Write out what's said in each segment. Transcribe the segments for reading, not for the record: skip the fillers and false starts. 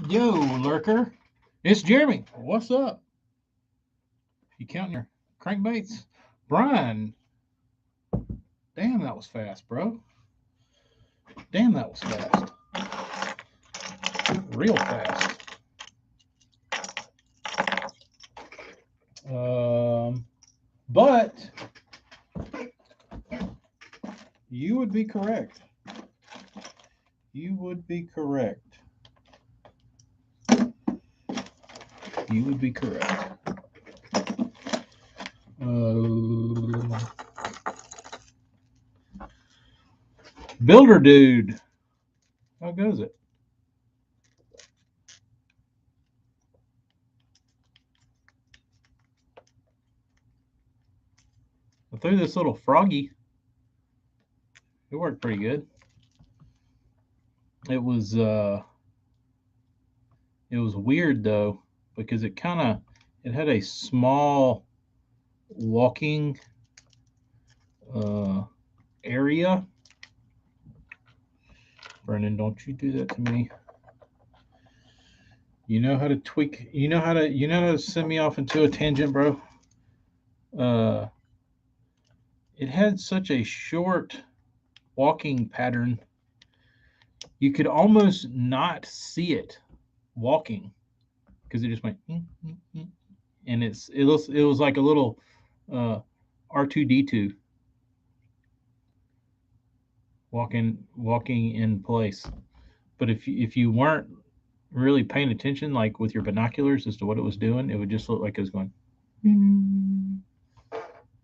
Yo, lurker. It's Jeremy. What's up? You counting your crankbaits? Brian. Damn, that was fast, bro. Damn, that was fast. Real fast. But you would be correct. You would be correct. You would be correct. Builder dude. How goes it? I threw this little froggy. It worked pretty good. It was weird though because it had a small walking uh, area. Brennan, don't you do that to me. You know how to tweak. You know how to send me off into a tangent, bro. Uh, it had such a short walking pattern. You could almost not see it walking because it just went, and it was like a little uh, R2D2 walking in place. But if you weren't really paying attention, like with your binoculars, as to what it was doing, it would just look like it was going.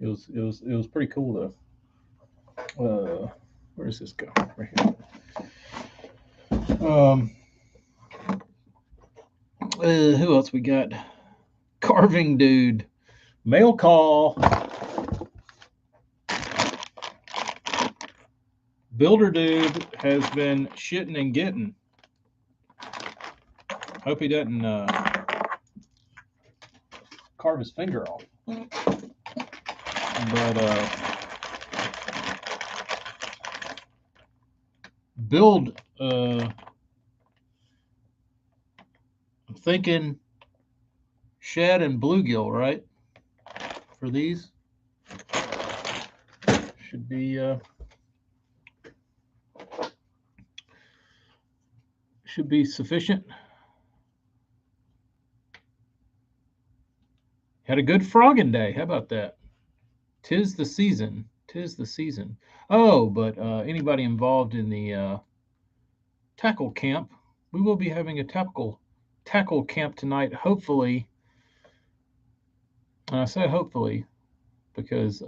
It was pretty cool though. Where does this go? Right here. Who else we got? Carving dude. Mail call. Builder dude has been shitting and getting. Hope he doesn't carve his finger off. But build. I'm thinking shad and bluegill, right? For these should be sufficient. Had a good frogging day. How about that? Tis the season. Tis the season. Oh, but anybody involved in the tackle camp, we will be having a tackle camp tonight. Hopefully, and I say hopefully because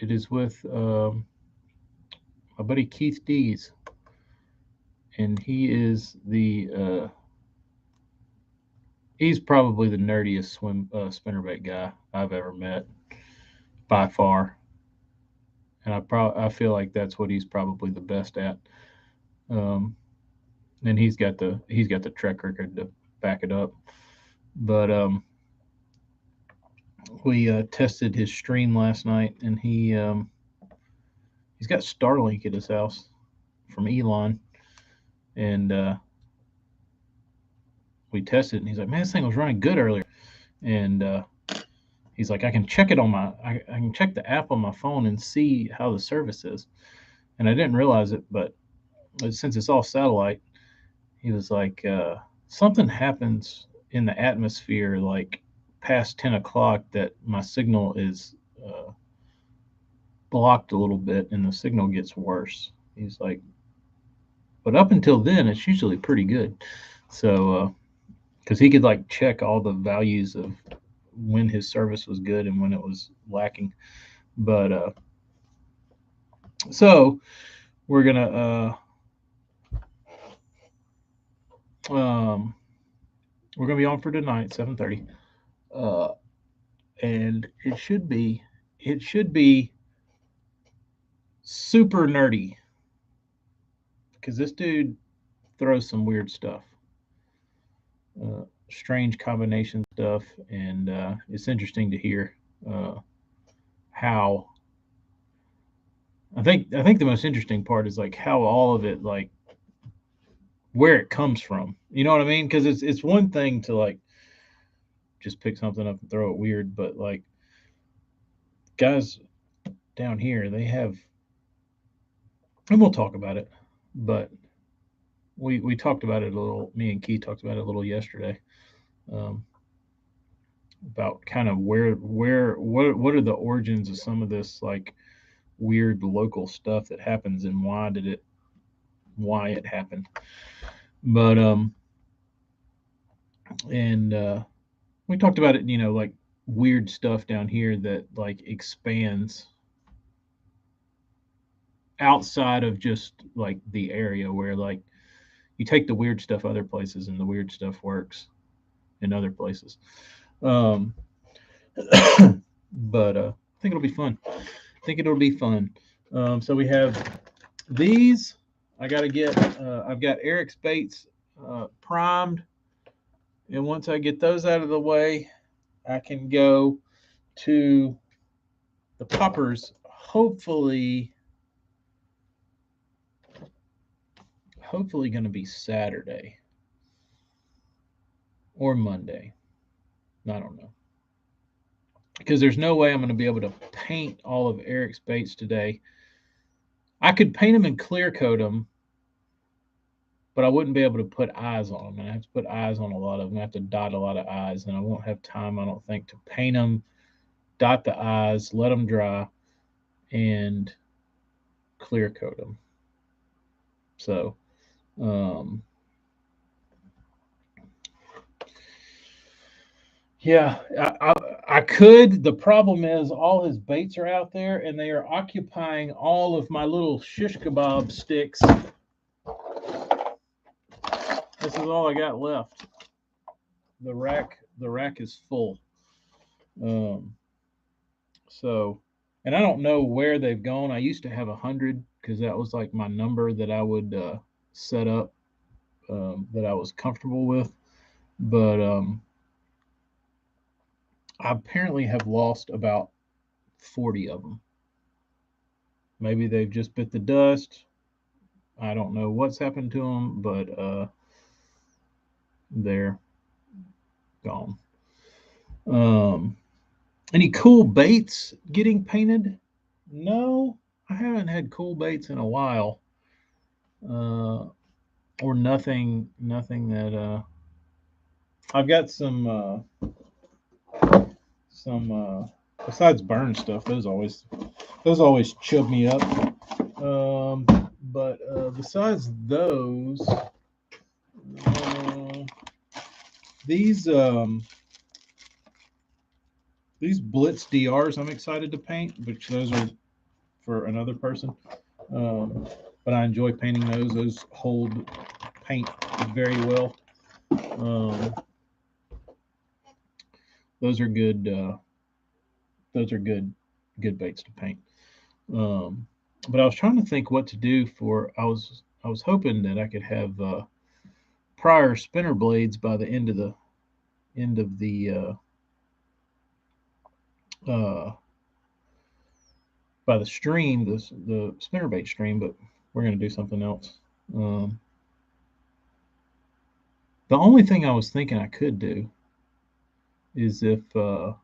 it is with my buddy Keith Dees, and he's probably the nerdiest spinnerbait guy I've ever met by far, and I feel like that's what he's probably the best at. Um, and he's got the track record to back it up. But we tested his stream last night, and he's got Starlink at his house from Elon, and we tested, and he's like, "Man, this thing was running good earlier," and he's like, "I can check it I can check the app on my phone and see how the service is," and I didn't realize it, but since it's all satellite, he was like, "Something happens in the atmosphere like past 10 o'clock that my signal is." Blocked a little bit and the signal gets worse. He's like, but up until then, it's usually pretty good. So, because he could like check all the values of when his service was good and when it was lacking. But so we're um, gonna be on for tonight, 7:30, uh, and it should be super nerdy because this dude throws some weird stuff. Strange combination stuff, and it's interesting to hear uh, how. I think the most interesting part is like how all of it like where it comes from. You know what I mean? Because it's one thing to like just pick something up and throw it weird, but like guys down here, they have, and we'll talk about it, but we talked about it a little. Me and Key talked about it a little yesterday, um, about kind of what are the origins of some of this like weird local stuff that happens and why it happened. But and we talked about it, like weird stuff down here that like expands outside of just like the area where like you take the weird stuff other places and the weird stuff works in other places. Um, but I think it'll be fun. I think it'll be fun. So we have these. I got to get. I've got Eric's baits primed, and once I get those out of the way, I can go to the poppers. Hopefully going to be Saturday or Monday. I don't know, because there's no way I'm going to be able to paint all of Eric's baits today. I could paint them and clear coat them, but I wouldn't be able to put eyes on them. And I have to put eyes on a lot of them. I have to dot a lot of eyes, and I won't have time, I don't think, to paint them, dot the eyes, let them dry, and clear coat them. So, yeah, I could. The problem is all his baits are out there, and they are occupying all of my little shish kebab sticks. This is all I got left. The rack is full. Um, so, and I don't know where they've gone. I used to have 100 because that was like my number that I would set up, that I was comfortable with. But I apparently have lost about 40 of them. Maybe they've just bit the dust. I don't know what's happened to them, but they're gone. Any cool baits getting painted? No, I haven't had cool baits in a while, or nothing that I've got some besides burn stuff. Those always chub me up. But besides those, these Blitz DRs I'm excited to paint, which those are for another person. But I enjoy painting those. Those hold paint very well. Those are good. Those are good baits to paint. But I was trying to think what to do for. I was hoping that I could have prior spinner blades by the end of the uh, by the stream, the spinnerbait stream, but we're going to do something else. The only thing I was thinking I could do is if I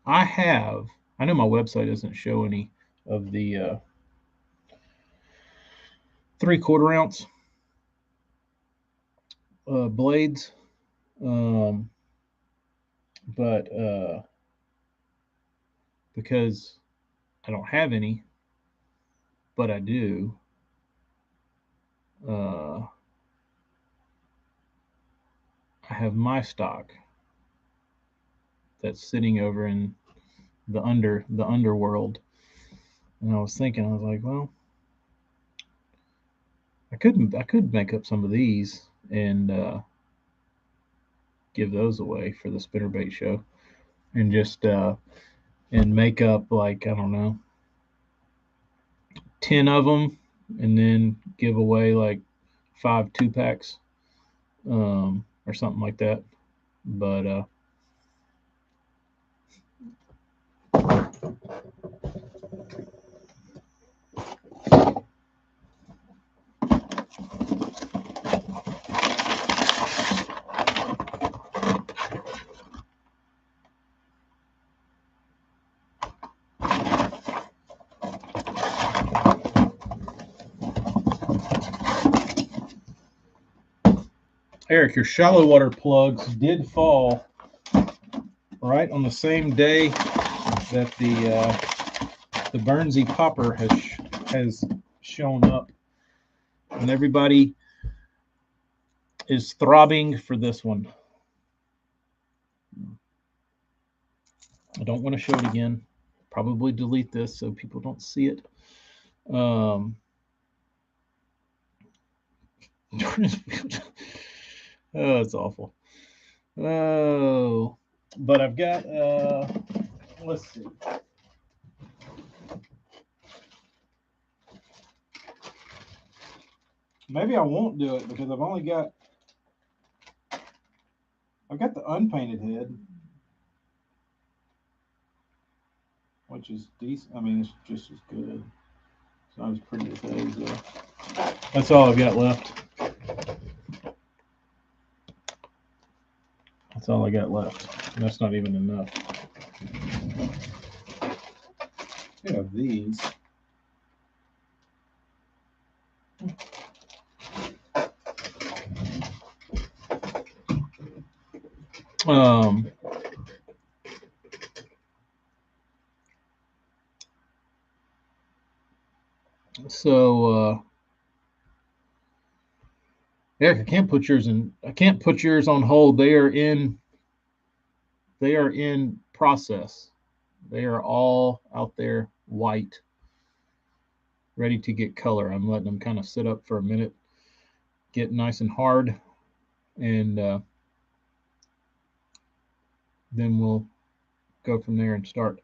know my website doesn't show any of the 3/4 ounce blades, but because I don't have any, but I do. I have my stock that's sitting over in the underworld, and I was like, well, I could make up some of these and give those away for the spinnerbait show, and just and make up like, I don't know, 10 of them, and then give away like 5 2-packs, or something like that. But Eric, your shallow water plugs did fall right on the same day that the Bernsey popper has shown up, and everybody is throbbing for this one. I don't want to show it again. Probably delete this so people don't see it. Oh, it's awful. Oh, but I've got let's see. Maybe I won't do it because I've got the unpainted head, which is decent. I mean, it's just as good. It's not as pretty as that is, though. That's all I've got left. That's all I got left. And that's not even enough. I have these. So Eric, I can't put yours on hold. They are in process. They are all out there white, ready to get color. I'm letting them kind of sit up for a minute, get nice and hard, and then we'll go from there and start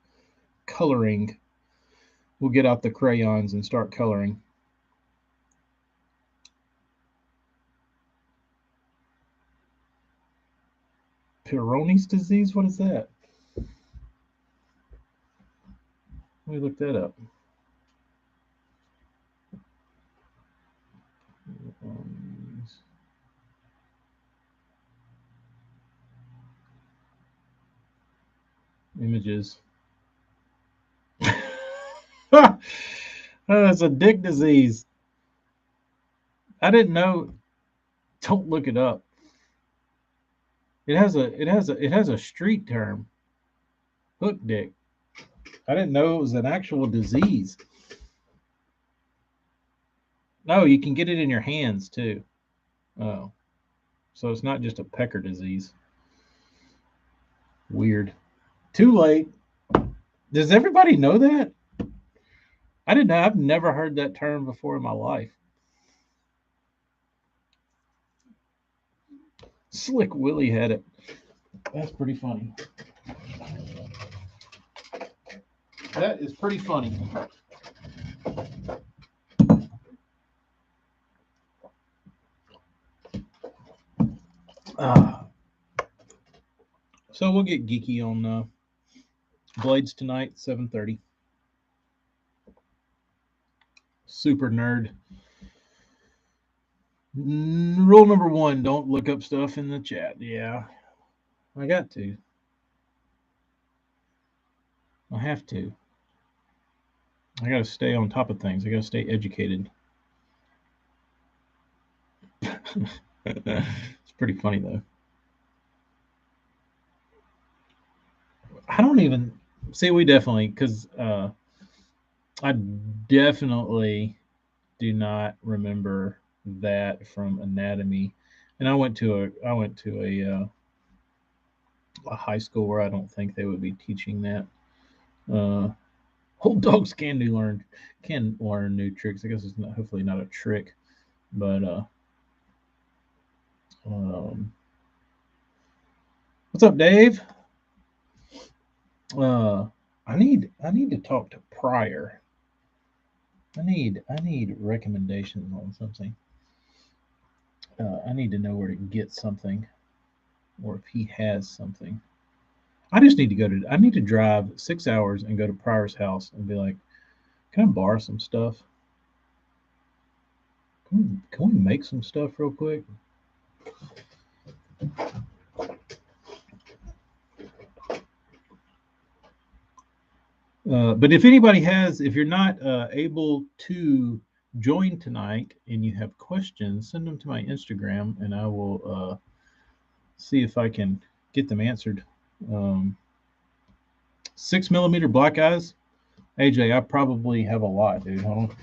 coloring. We'll get out the crayons and start coloring. Peyronie's disease? What is that? Let me look that up. Images. That's a dick disease. I didn't know. Don't look it up. It has a street term. Hook dick. I didn't know it was an actual disease. No, you can get it in your hands too. Oh. So it's not just a pecker disease. Weird. Too late. Does everybody know that? I didn't know. I've never heard that term before in my life. Slick Willie had it. That's pretty funny. That is pretty funny. So we'll get geeky on Blades tonight, 7:30. Super nerd. Rule number 1, don't look up stuff in the chat. Yeah, I got to. I have to. I got to stay on top of things. I got to stay educated. It's pretty funny, though. I don't even see. We definitely, because I definitely do not remember that from anatomy, and I went to a high school where I don't think they would be teaching that. Old dogs can learn new tricks. I guess it's hopefully not a trick, but what's up, Dave? I need to talk to Pryor. I need recommendations on something. I need to know where to get something, or if he has something. I just need to I need to drive 6 hours and go to Pryor's house and be like, can I borrow some stuff? Can we make some stuff real quick? But if anybody has, if you're not able to join tonight and you have questions, send them to my Instagram and I will see if I can get them answered. 6mm black eyes. AJ, I probably have a lot, dude. Hold on.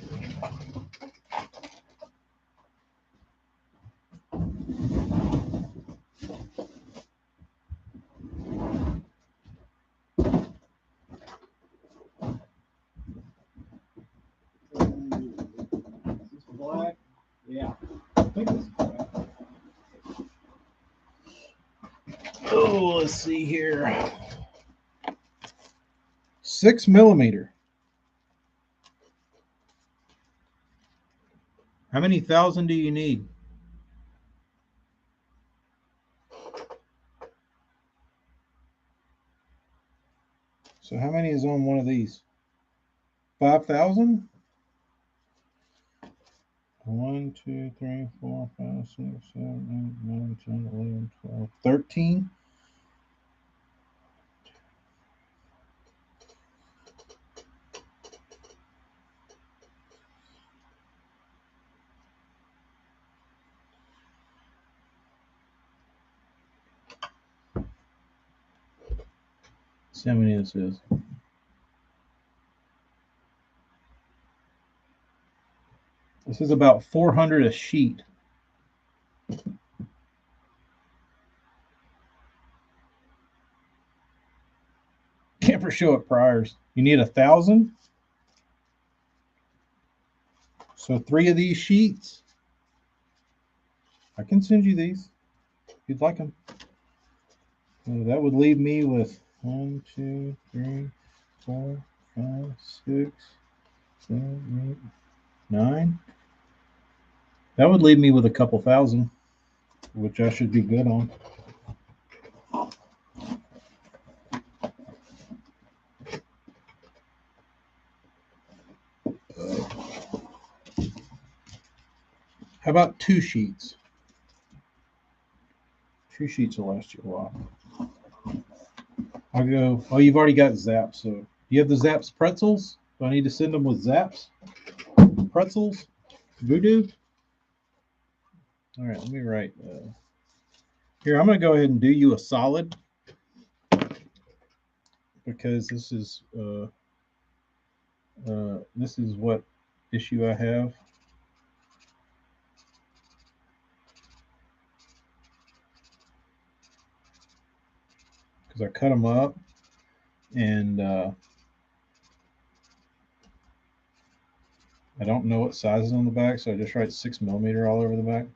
Black? Yeah. I think it's black. Oh, let's see here. 6mm. How many thousand do you need? So how many is on one of these? 5,000? 1, 2, 3, 4, 5, 6, 7, 8, 9, 10, 11, 12, 13. See how many this is. This is about 400 a sheet. Camper show at Priors. You need 1,000. So 3 of these sheets. I can send you these if you'd like them. So that would leave me with 1, 2, 3, 4, 5, 6, 7, 8, 9. That would leave me with a couple thousand, which I should be good on. How about 2 sheets? 2 sheets will last you a while. I'll go. Oh, you've already got Zaps. So do you have the Zaps pretzels? Do I need to send them with Zaps? Pretzels? Voodoo? All right, let me write. Here, I'm going to go ahead and do you a solid because this is what issue I have. Because I cut them up and I don't know what size is on the back, so I just write 6mm all over the back.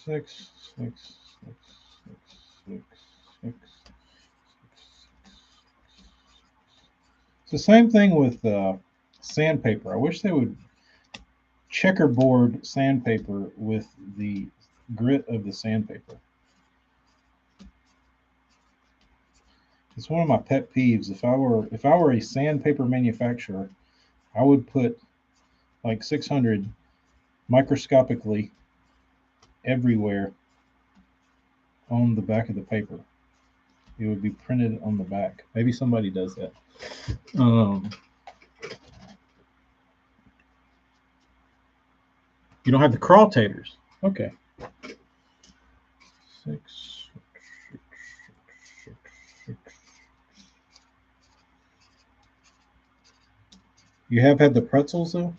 Six, six, six, six, six, six. It's the same thing with sandpaper. I wish they would checkerboard sandpaper with the grit of the sandpaper. It's one of my pet peeves. If I were a sandpaper manufacturer, I would put like 600 microscopically everywhere on the back of the paper. It would be printed on the back. Maybe somebody does that. You don't have the crawtators. Okay. 6, 6, 6. You have had the pretzels though?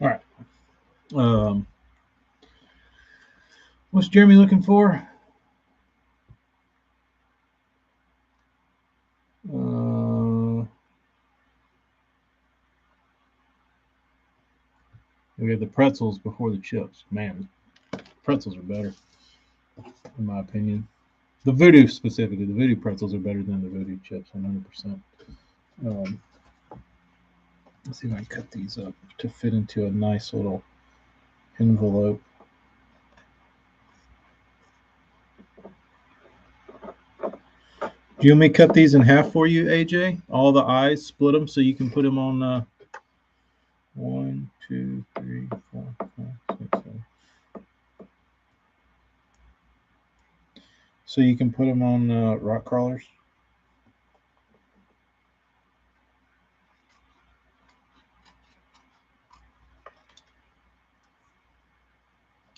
All right. What's Jeremy looking for? We had the pretzels before the chips. Man, pretzels are better, in my opinion. The Voodoo specifically, the Voodoo pretzels are better than the Voodoo chips, 100%. Um, let's see if I can cut these up to fit into a nice little envelope. Do you want me to cut these in half for you, AJ? All the eyes, split them so you can put them on 1, 2, 3, 4, 5, 6, 7. So you can put them on rock crawlers.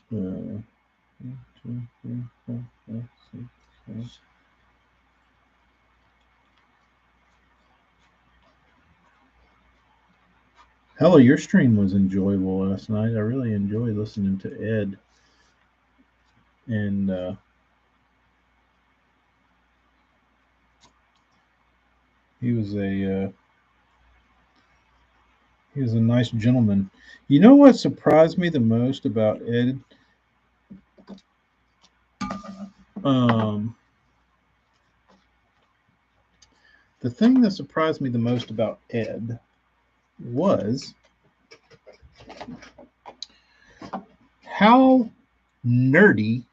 One, 2, 3, 4, 5, 6, 7. Hella, your stream was enjoyable last night. I really enjoyed listening to Ed. And he was a nice gentleman. You know what surprised me the most about Ed? The thing that surprised me the most about Ed was how nerdy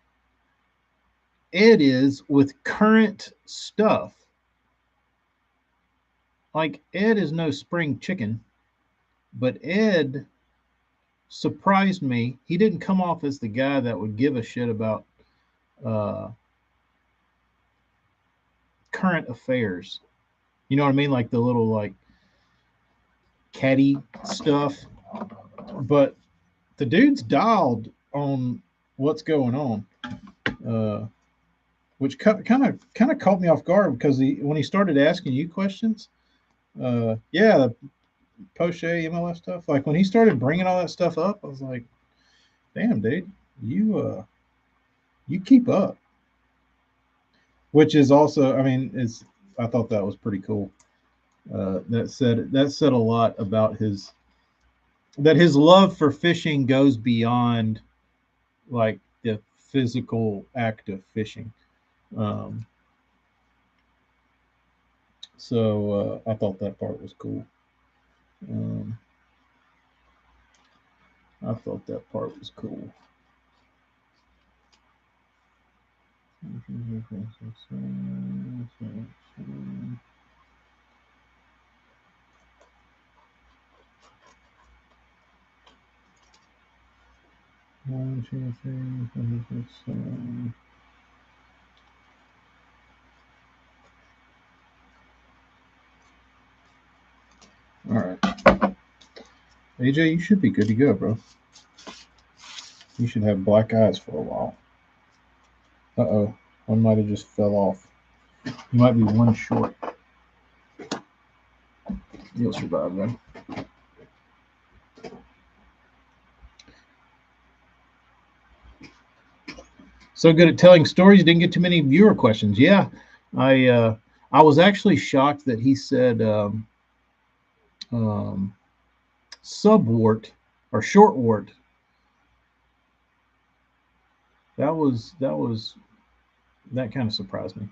Ed is with current stuff. Like, Ed is no spring chicken, but Ed surprised me. He didn't come off as the guy that would give a shit about current affairs. You know what I mean? Like the little like catty stuff. But the dude's dialed on what's going on, which kind of caught me off guard because when he started asking you questions, yeah, Poche MLS stuff. Like when he started bringing all that stuff up, I was like, "Damn, dude, you keep up." Which is also, I mean, I thought that was pretty cool. That said a lot about his love for fishing goes beyond like the physical act of fishing. So I thought that part was cool. I thought that part was cool. One, 2, 3, 4, 6, 7. All right. AJ, you should be good to go, bro. You should have black eyes for a while. Uh-oh. One might have just fell off. You might be one short. You'll survive, then. So good at telling stories, didn't get too many viewer questions. Yeah, I was actually shocked that he said subwort or shortwort. That kind of surprised me.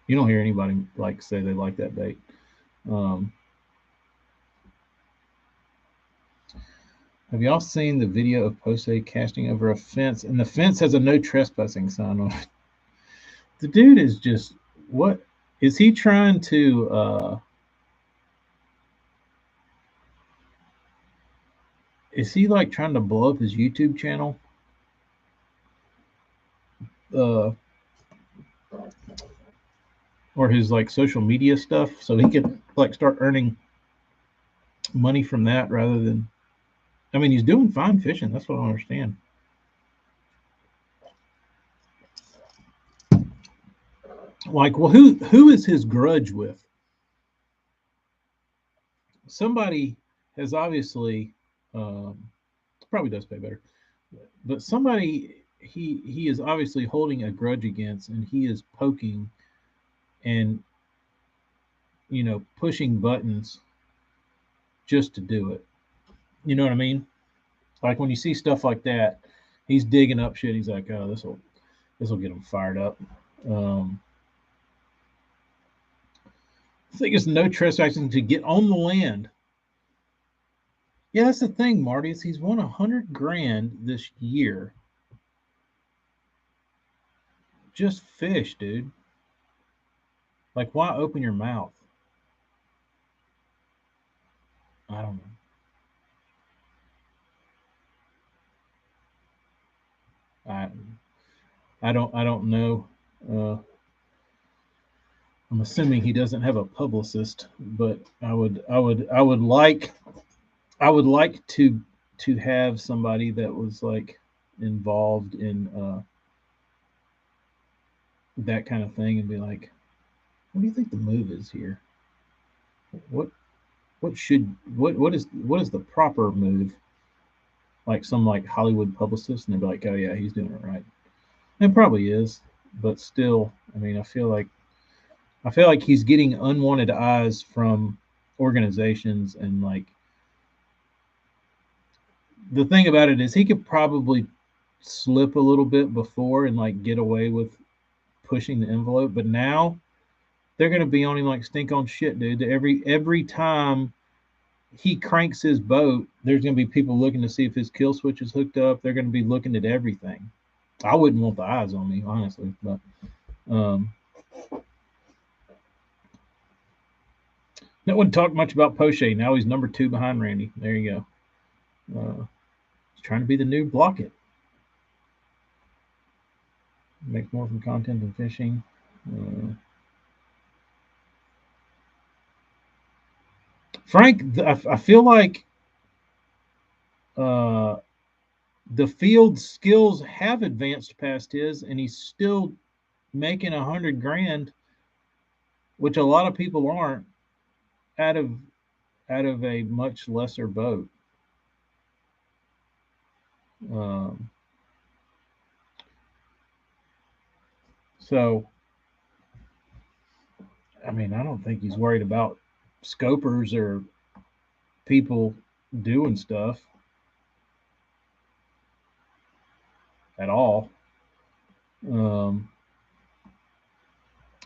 You don't hear anybody like say they like that bait. Have y'all seen the video of Pose casting over a fence, and the fence has a no trespassing sign on it? The dude is just, what is he trying to? Is he like trying to blow up his YouTube channel? Or his like social media stuff, so he could like start earning money from that rather than. I mean, he's doing fine fishing. That's what I understand. Like, well, who is his grudge with? Somebody has obviously probably does pay better, but somebody he is obviously holding a grudge against, and he is poking and pushing buttons just to do it. You know what I mean? Like when you see stuff like that, he's digging up shit. He's like, oh, this will get him fired up. I think it's no trespassing to get on the land. Yeah, that's the thing, Marty. Is he's won $100,000 this year. Just fish, dude. Like, why open your mouth? I don't know. I I don't know. Uh, I'm assuming he doesn't have a publicist, but I would like to have somebody that was like involved in that kind of thing and be like, what do you think the move is here? What what is the proper move? Like some like Hollywood publicist, and they'd be like, oh yeah, he's doing it right. And it probably is, but still, I mean, I feel like he's getting unwanted eyes from organizations, and like the thing about it is he could probably slip a little bit before and like get away with pushing the envelope, but now they're gonna be on him like stink on shit, dude. Every time he cranks his boat, there's gonna be people looking to see if his kill switch is hooked up. They're gonna be looking at everything. I wouldn't want the eyes on me, honestly, but um, no one talked much about Poche. Now he's number 2 behind Randy. There you go. He's trying to be the new Blockett. Makes more from content than fishing. Frank, I feel like uh, the field skills have advanced past his, and he's still making $100,000, which a lot of people aren't, out of a much lesser boat. Um, so, I mean, I don't think he's worried about scopers or people doing stuff at all. Um,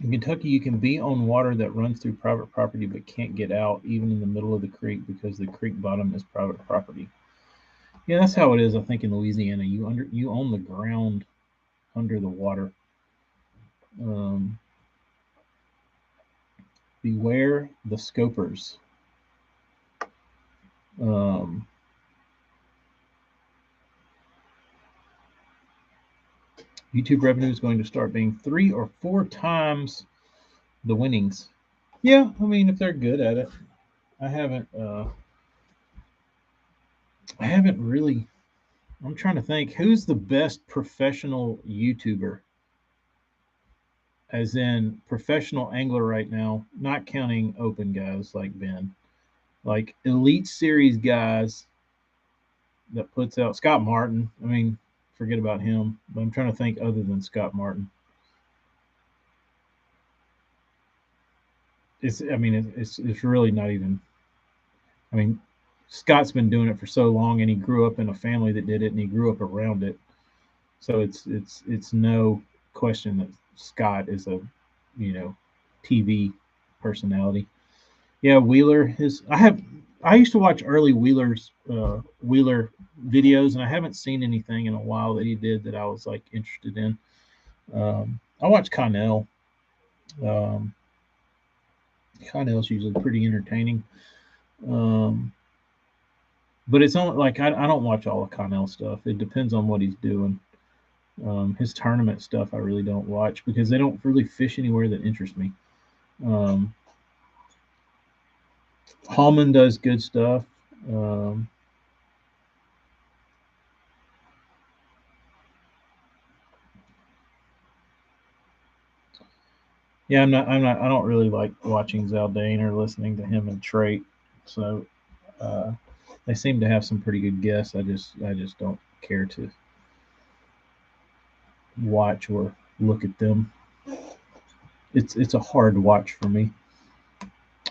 in Kentucky, you can be on water that runs through private property but can't get out, even in the middle of the creek, because the creek bottom is private property. Yeah, that's how it is. I think in Louisiana, you own the ground under the water. Um, Beware the scopers. Um, YouTube revenue is going to start being 3 or 4 times the winnings. Yeah, I mean, if they're good at it. I haven't. I haven't really. I'm trying to think who's the best professional YouTuber, as in professional angler right now, not counting open guys like Ben, like Elite Series guys that puts out Scott Martin. I mean, forget about him. But I'm trying to think other than Scott Martin. I mean, it's really not even. I mean, Scott's been doing it for so long, and he grew up in a family that did it, and he grew up around it. So it's no question that Scott is a, you know, TV personality. Yeah, Wheeler. I used to watch early Wheeler videos, and I haven't seen anything in a while that he did that I was like interested in. I watch Connell. Um, Connell's usually pretty entertaining. Um, but it's only like I don't watch all of Connell stuff. It depends on what he's doing. His tournament stuff I really don't watch because they don't really fish anywhere that interests me. Um, Hallman does good stuff. Um, yeah, I don't really like watching Zaldane or listening to him and Trait. So uh, they seem to have some pretty good guests. I just don't care to watch or look at them. It's a hard watch for me.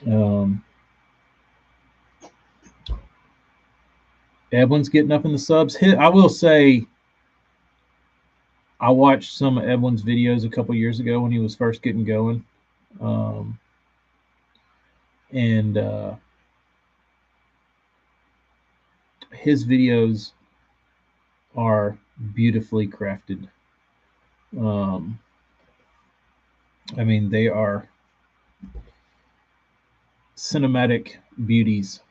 Um, Edwin's getting up in the subs. I will say, I watched some of Edwin's videos a couple years ago when he was first getting going, um, and his videos are beautifully crafted. Um, I mean, they are cinematic beauties.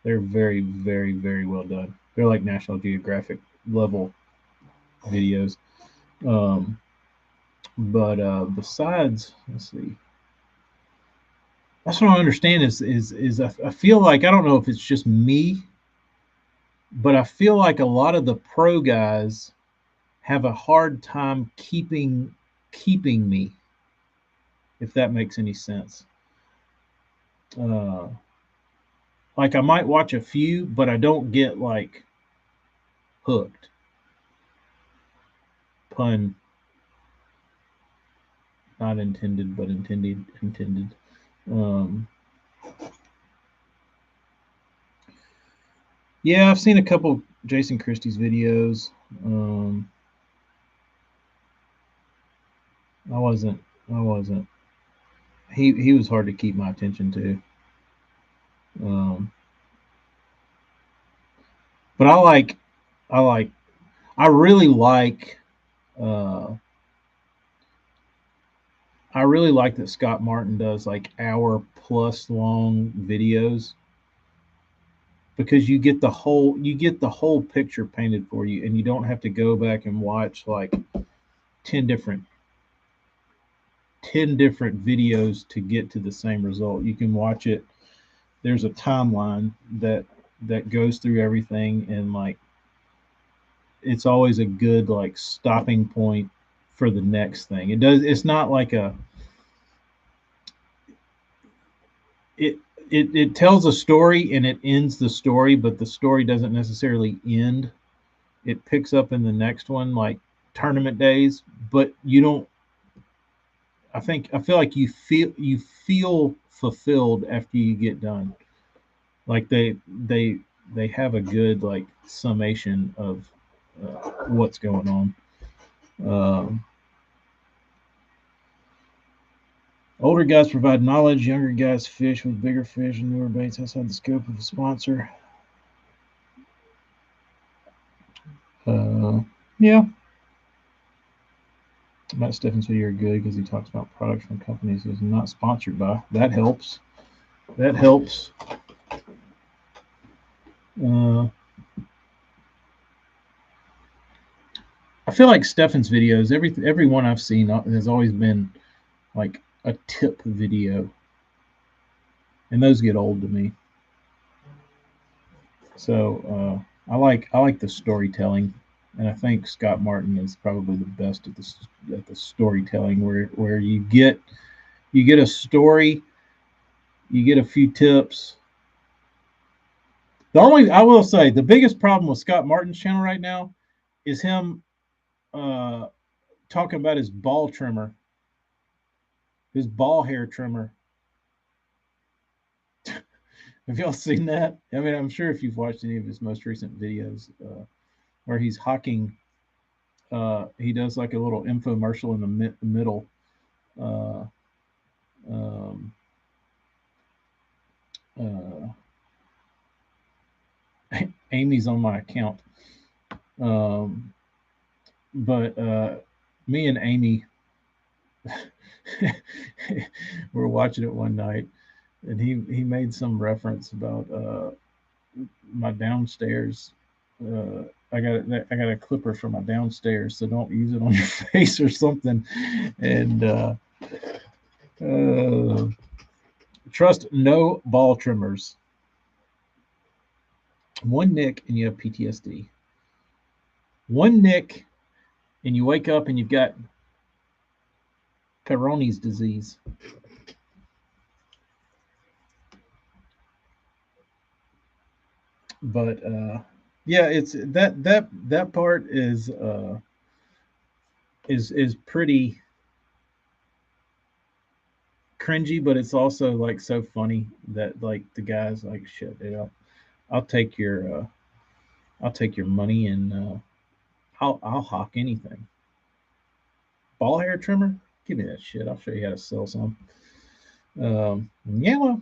They're very, very, very well done. They're like National Geographic level videos. Um, but besides, let's see. That's what I understand is I feel like, I don't know if it's just me, but I feel like a lot of the pro guys have a hard time keeping me, if that makes any sense. Uh, like I might watch a few, but I don't get like hooked. Pun not intended, but intended. Um, yeah, I've seen a couple Jason Christie's videos. I wasn't. I wasn't. He was hard to keep my attention to. Um, but I like I really like uh, I really like that Scott Martin does like hour plus long videos, because you get the whole picture painted for you, and you don't have to go back and watch like 10 different 10 different videos to get to the same result. You can watch it. There's a timeline that goes through everything, and like it's always a good like stopping point for the next thing. It's not like it it tells a story and it ends the story, but the story doesn't necessarily end. It picks up in the next one, like tournament days, but you don't. I feel like you feel fulfilled after you get done. Like they have a good like summation of what's going on. Um, Older guys provide knowledge, younger guys fish with bigger fish and newer baits outside the scope of a sponsor. Uh, yeah, Matt Steffens video are good because he talks about products from companies he's not sponsored by. That helps. That helps. Uh, I feel like Steffens videos, every one I've seen has always been like a tip video, and those get old to me. So I like the storytelling, and I think Scott Martin is probably the best at the storytelling, where you get a story, you get a few tips. The only I will say the biggest problem with Scott Martin's channel right now is him uh, talking about his ball trimmer, his ball hair trimmer. Have y'all seen that? I mean, I'm sure if you've watched any of his most recent videos, where he's hawking, he does like a little infomercial in the middle. Uh, um, uh, Amy's on my account, um, but me and Amy were watching it one night, and he made some reference about my downstairs. Uh, I got a clipper for my downstairs, so don't use it on your face or something. And uh, trust no ball trimmers. One nick and you have PTSD. One nick and you wake up and you've got Peyronie's disease. But yeah, it's that part is pretty cringy, but it's also like so funny that like the guys like shit. I'll take your I'll take your money and I'll hawk anything. Ball hair trimmer? Give me that shit. I'll show you how to sell some. Yellow.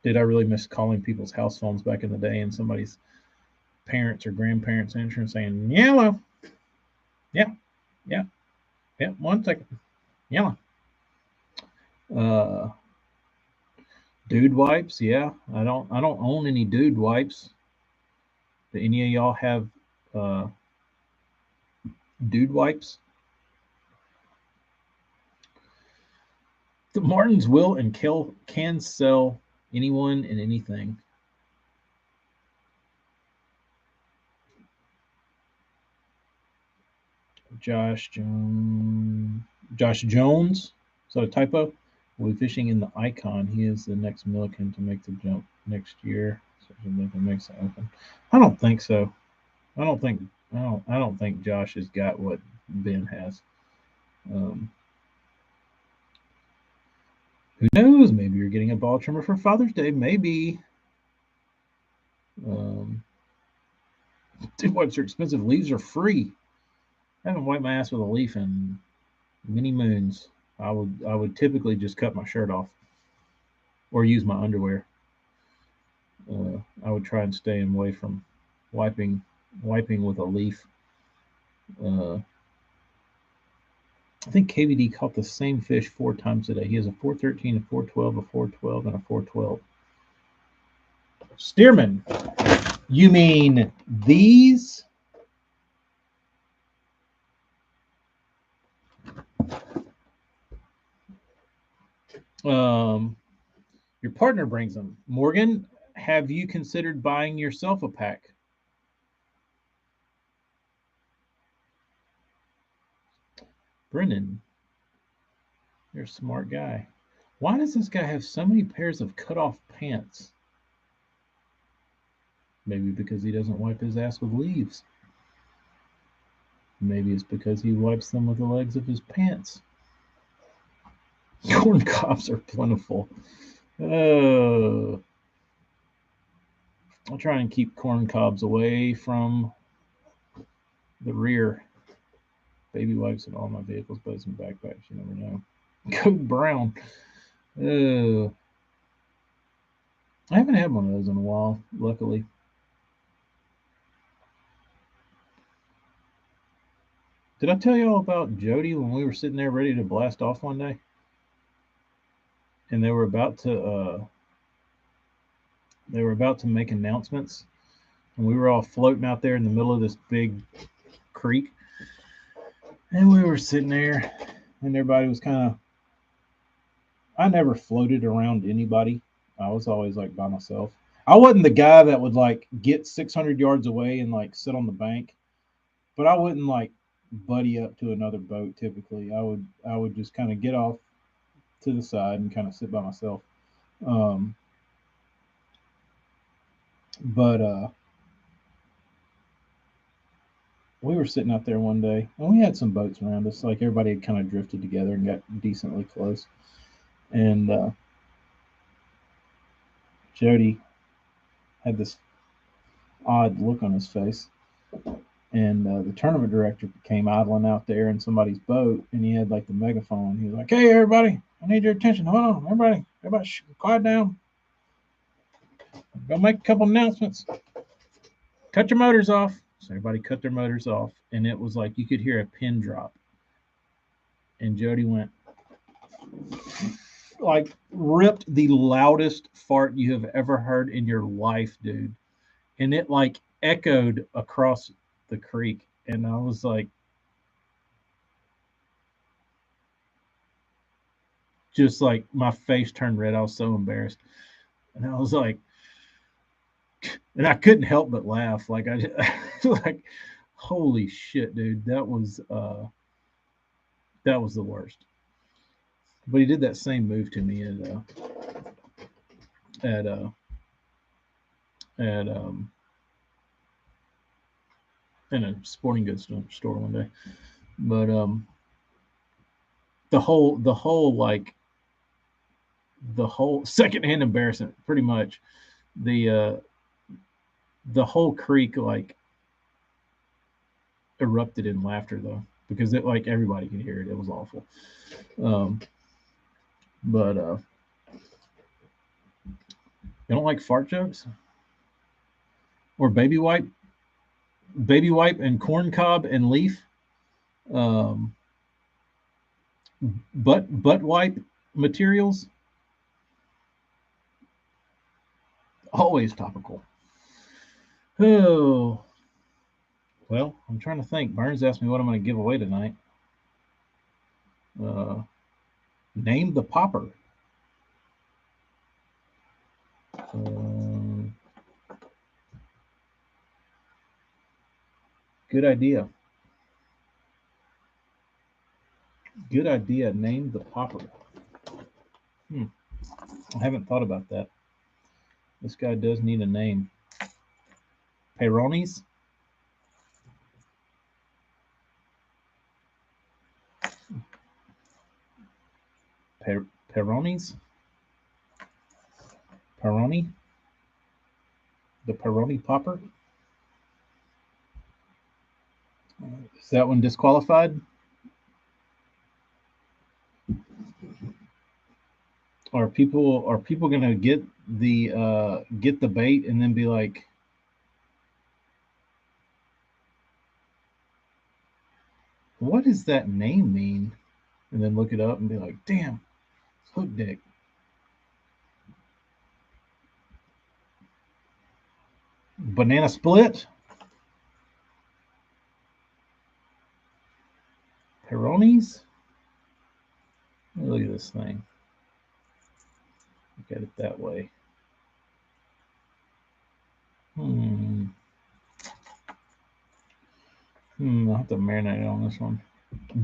Did I really miss calling people's house phones back in the day and somebody's parents or grandparents answering saying, yellow? Yeah, yeah, yeah. 1 second. Yellow. Uh, dude wipes. Yeah, I don't own any dude wipes. Do any of y'all have uh, dude wipes? The Martins will and can sell anyone and anything. Josh Jones. Josh Jones. Is that a typo? Will be fishing in the Icon. He is the next Milliken to make the jump next year. So Milliken makes it open. I don't think so. I don't think. I don't think Josh has got what Ben has. Um, who knows? Maybe you're getting a ball trimmer for Father's Day. Maybe. Um, dude, wipes are expensive. Leaves are free. I haven't wiped my ass with a leaf in many moons. I would typically just cut my shirt off or use my underwear. I would try and stay away from wiping wiping with a leaf. Uh, I think KVD caught the same fish 4 times today. He has a 413, a 412, a 412, and a 412. Stearman, you mean these? Um, your partner brings them. Morgan, have you considered buying yourself a pack? Brennan, you're a smart guy. Why does this guy have so many pairs of cut off pants? Maybe because he doesn't wipe his ass with leaves. Maybe it's because he wipes them with the legs of his pants. Corn cobs are plentiful. I'll try and keep corn cobs away from the rear. Baby wipes in all my vehicles, boats, and backpacks. You never know. Code Brown. I haven't had one of those in a while, luckily. Did I tell y'all about Jody when we were sitting there ready to blast off one day? And they were about to make announcements, and we were all floating out there in the middle of this big creek, and we were sitting there, and everybody was kind of. I never floated around anybody. I was always like by myself. I wasn't the guy that would like get 600 yards away and like sit on the bank, but I wouldn't like buddy up to another boat. Typically, I would just kind of get off to the side and kind of sit by myself. Um, but we were sitting out there one day, and we had some boats around us. Like everybody had kind of drifted together and got decently close. And Jody had this odd look on his face, and the tournament director came idling out there in somebody's boat, and he had like the megaphone. He was like, "Hey, everybody, I need your attention. Hold on, everybody, quiet down. Go make a couple announcements. Cut your motors off." So everybody cut their motors off, and it was like you could hear a pin drop. And Jody went like ripped the loudest fart you have ever heard in your life, dude. And it like echoed across the creek. And I was like, just like my face turned red. I was so embarrassed. And I was like, and I couldn't help but laugh. Like like, holy shit, dude. That was the worst. But he did that same move to me at at in a sporting goods store one day. But the whole like the whole secondhand embarrassment, pretty much. The whole creek like erupted in laughter though, because it like everybody could hear it. It was awful. Um, but you don't like fart jokes or baby wipe and corn cob and leaf, um, butt wipe materials. Always topical. Oh, well, I'm trying to think. Burns asked me what I'm going to give away tonight. Name the popper. Good idea. Good idea. Name the popper. I haven't thought about that. This guy does need a name. Peronis? Peronis? Peroni? The Peroni popper? Is that one disqualified? Are people gonna get the bait and then be like, what does that name mean? And then look it up and be like, damn, it's hook dick. Banana split? Peronis? Look at this thing. Look at it that way. I'll have to marinate on this one.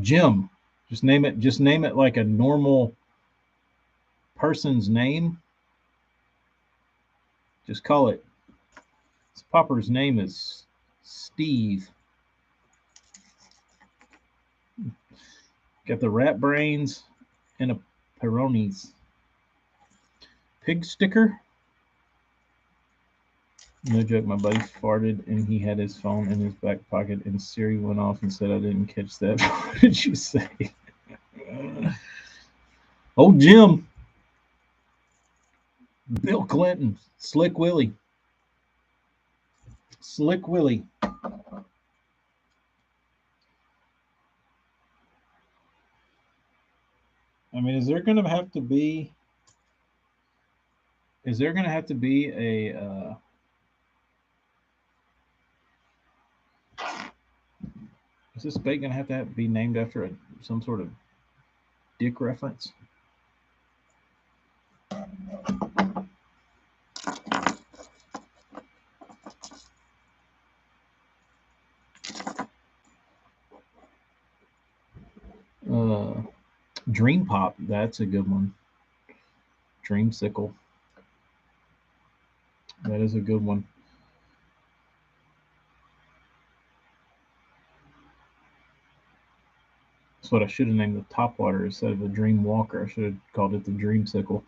Jim. Just name it like a normal person's name. Just call it. This popper's name is Steve. Got the rat brains and a Peronis. Pig sticker. No joke, my buddy farted and he had his phone in his back pocket and Siri went off and said I didn't catch that. What did you say? Oh, Jim. Bill Clinton. Slick Willie. Slick Willie. I mean, is there going to have to be a is this bait going to have be named after some sort of dick reference? Dream Pop, that's a good one. Dreamsicle. That is a good one. That's what I should have named the topwater instead of the Dream Walker. I should have called it the Dreamsicle.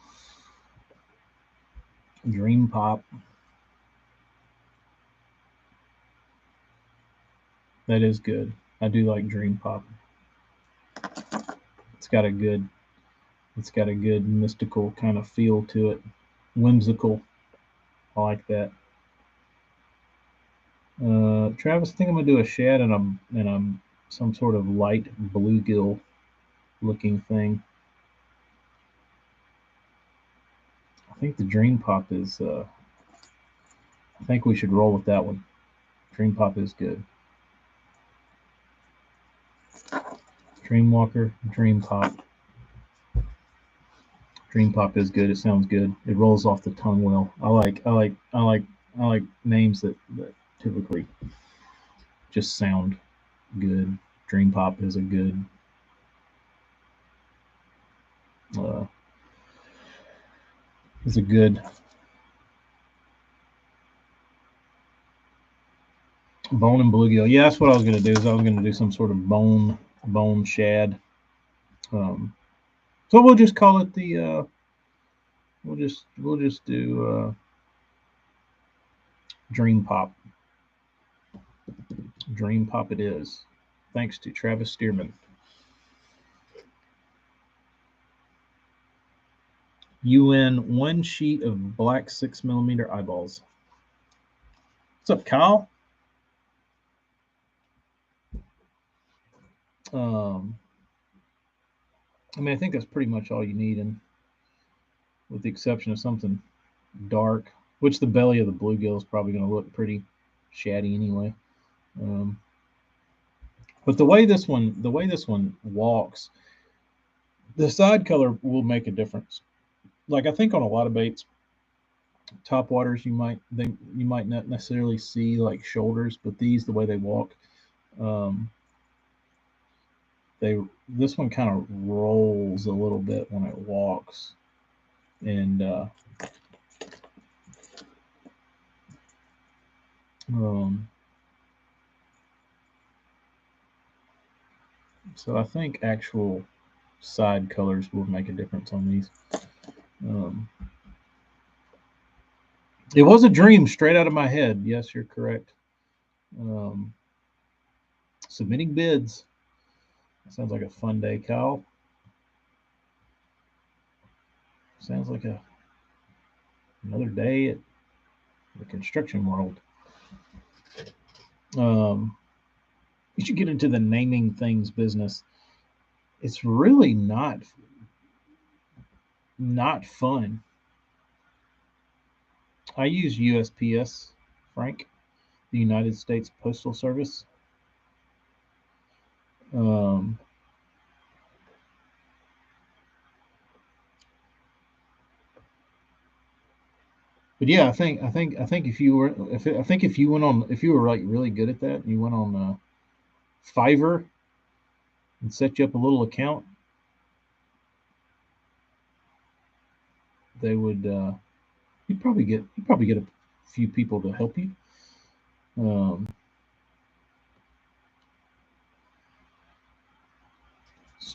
Dream Pop. That is good. I do like Dream Pop. It's got a good mystical kind of feel to it. Whimsical. I like that. Travis, I think I'm gonna do a shad and some sort of light bluegill looking thing. I think the Dream Pop is I think we should roll with that one. Dream Pop is good. Dreamwalker, Dream Pop. Dream Pop is good. It sounds good. It rolls off the tongue well. I like names that typically just sound good. Dream Pop is a good bone and bluegill. Yeah, that's what I was gonna do. I was gonna do some sort of bone shad. So we'll just call it the We'll just do Dream Pop. Dream Pop it is. Thanks to Travis Stearman. You win one sheet of black 6mm eyeballs. What's up, Kyle? I mean, I think that's pretty much all you need, and with the exception of something dark, which the belly of the bluegill is probably going to look pretty shady anyway. But the way this one walks, the side color will make a difference. Like I think on a lot of baits, top waters you might not necessarily see like shoulders, but these, the way they walk, this one kind of rolls a little bit when it walks, and so I think actual side colors will make a difference on these. It was a dream straight out of my head. Yes, you're correct. Submitting bids. Sounds like a fun day, Kyle. Sounds like another day at the construction world. You should get into the naming things business. It's really not fun. I use USPS, Frank, the United States Postal Service. But yeah, I think if you were if you were like really good at that, and you went on Fiverr and set you up a little account, they would you'd probably get a few people to help you.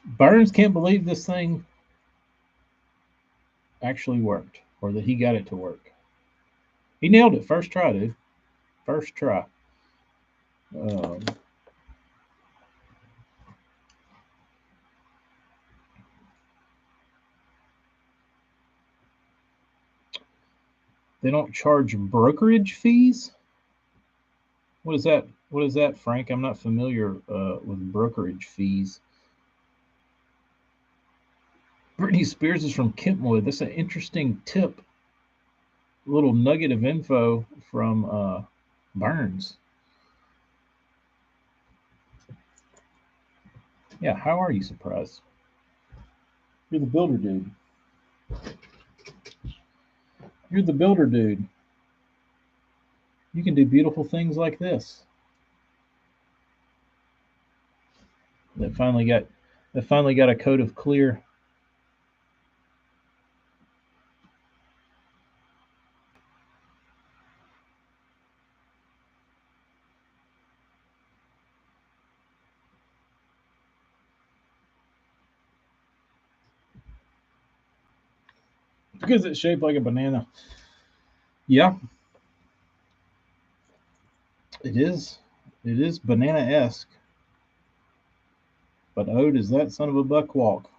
Burns can't believe this thing actually worked, or that he got it to work. He nailed it first try, dude. First try. They don't charge brokerage fees. What is that? What is that, Frank? I'm not familiar with brokerage fees. Britney Spears is from Kentwood. That's an interesting tip. A little nugget of info from Burns. Yeah, how are you surprised? You're the builder dude. You're the builder dude. You can do beautiful things like this. That finally got a coat of clear. Because it's shaped like a banana. Yeah. It is. It is banana-esque. But oh, does that son of a buck walk?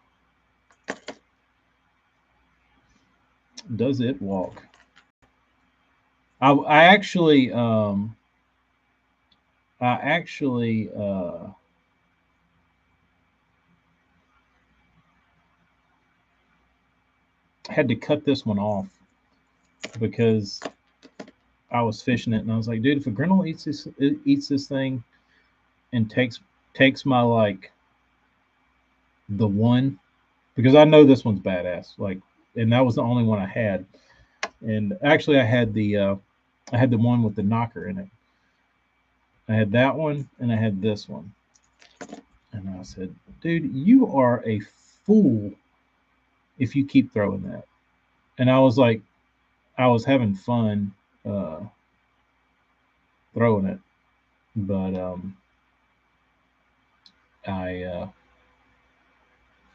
Does it walk? I actually had to cut this one off because I was fishing it, and I was like, dude, if a grinnell eats this thing and takes my like the one, because I know this one's badass, like, and that was the only one I had. And actually, I had the one with the knocker in it. I had that one, and I had this one. And I said, dude, you are a fool if you keep throwing that. And I was like, I was having fun throwing it, but I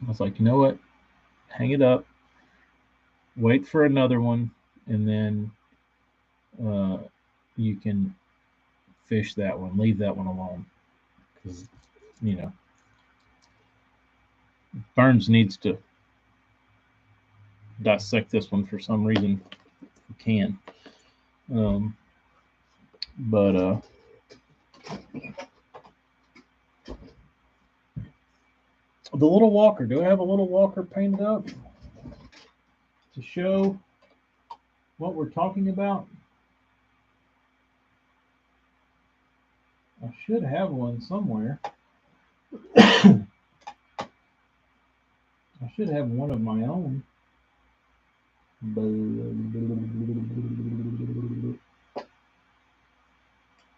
was like, you know what? Hang it up. wait for another one, and then you can fish that one. Leave that one alone because you know Burns needs to dissect this one for some reason. He can, but the little walker. Do I have a little walker painted up to show what we're talking about? I should have one somewhere. I should have one of my own.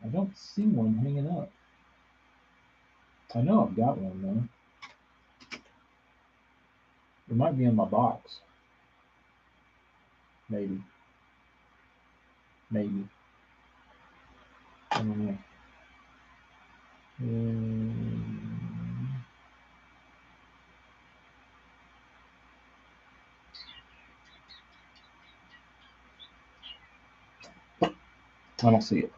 I don't see one hanging up. I know I've got one though. It might be in my box. Maybe. Maybe. I don't know. I don't see it.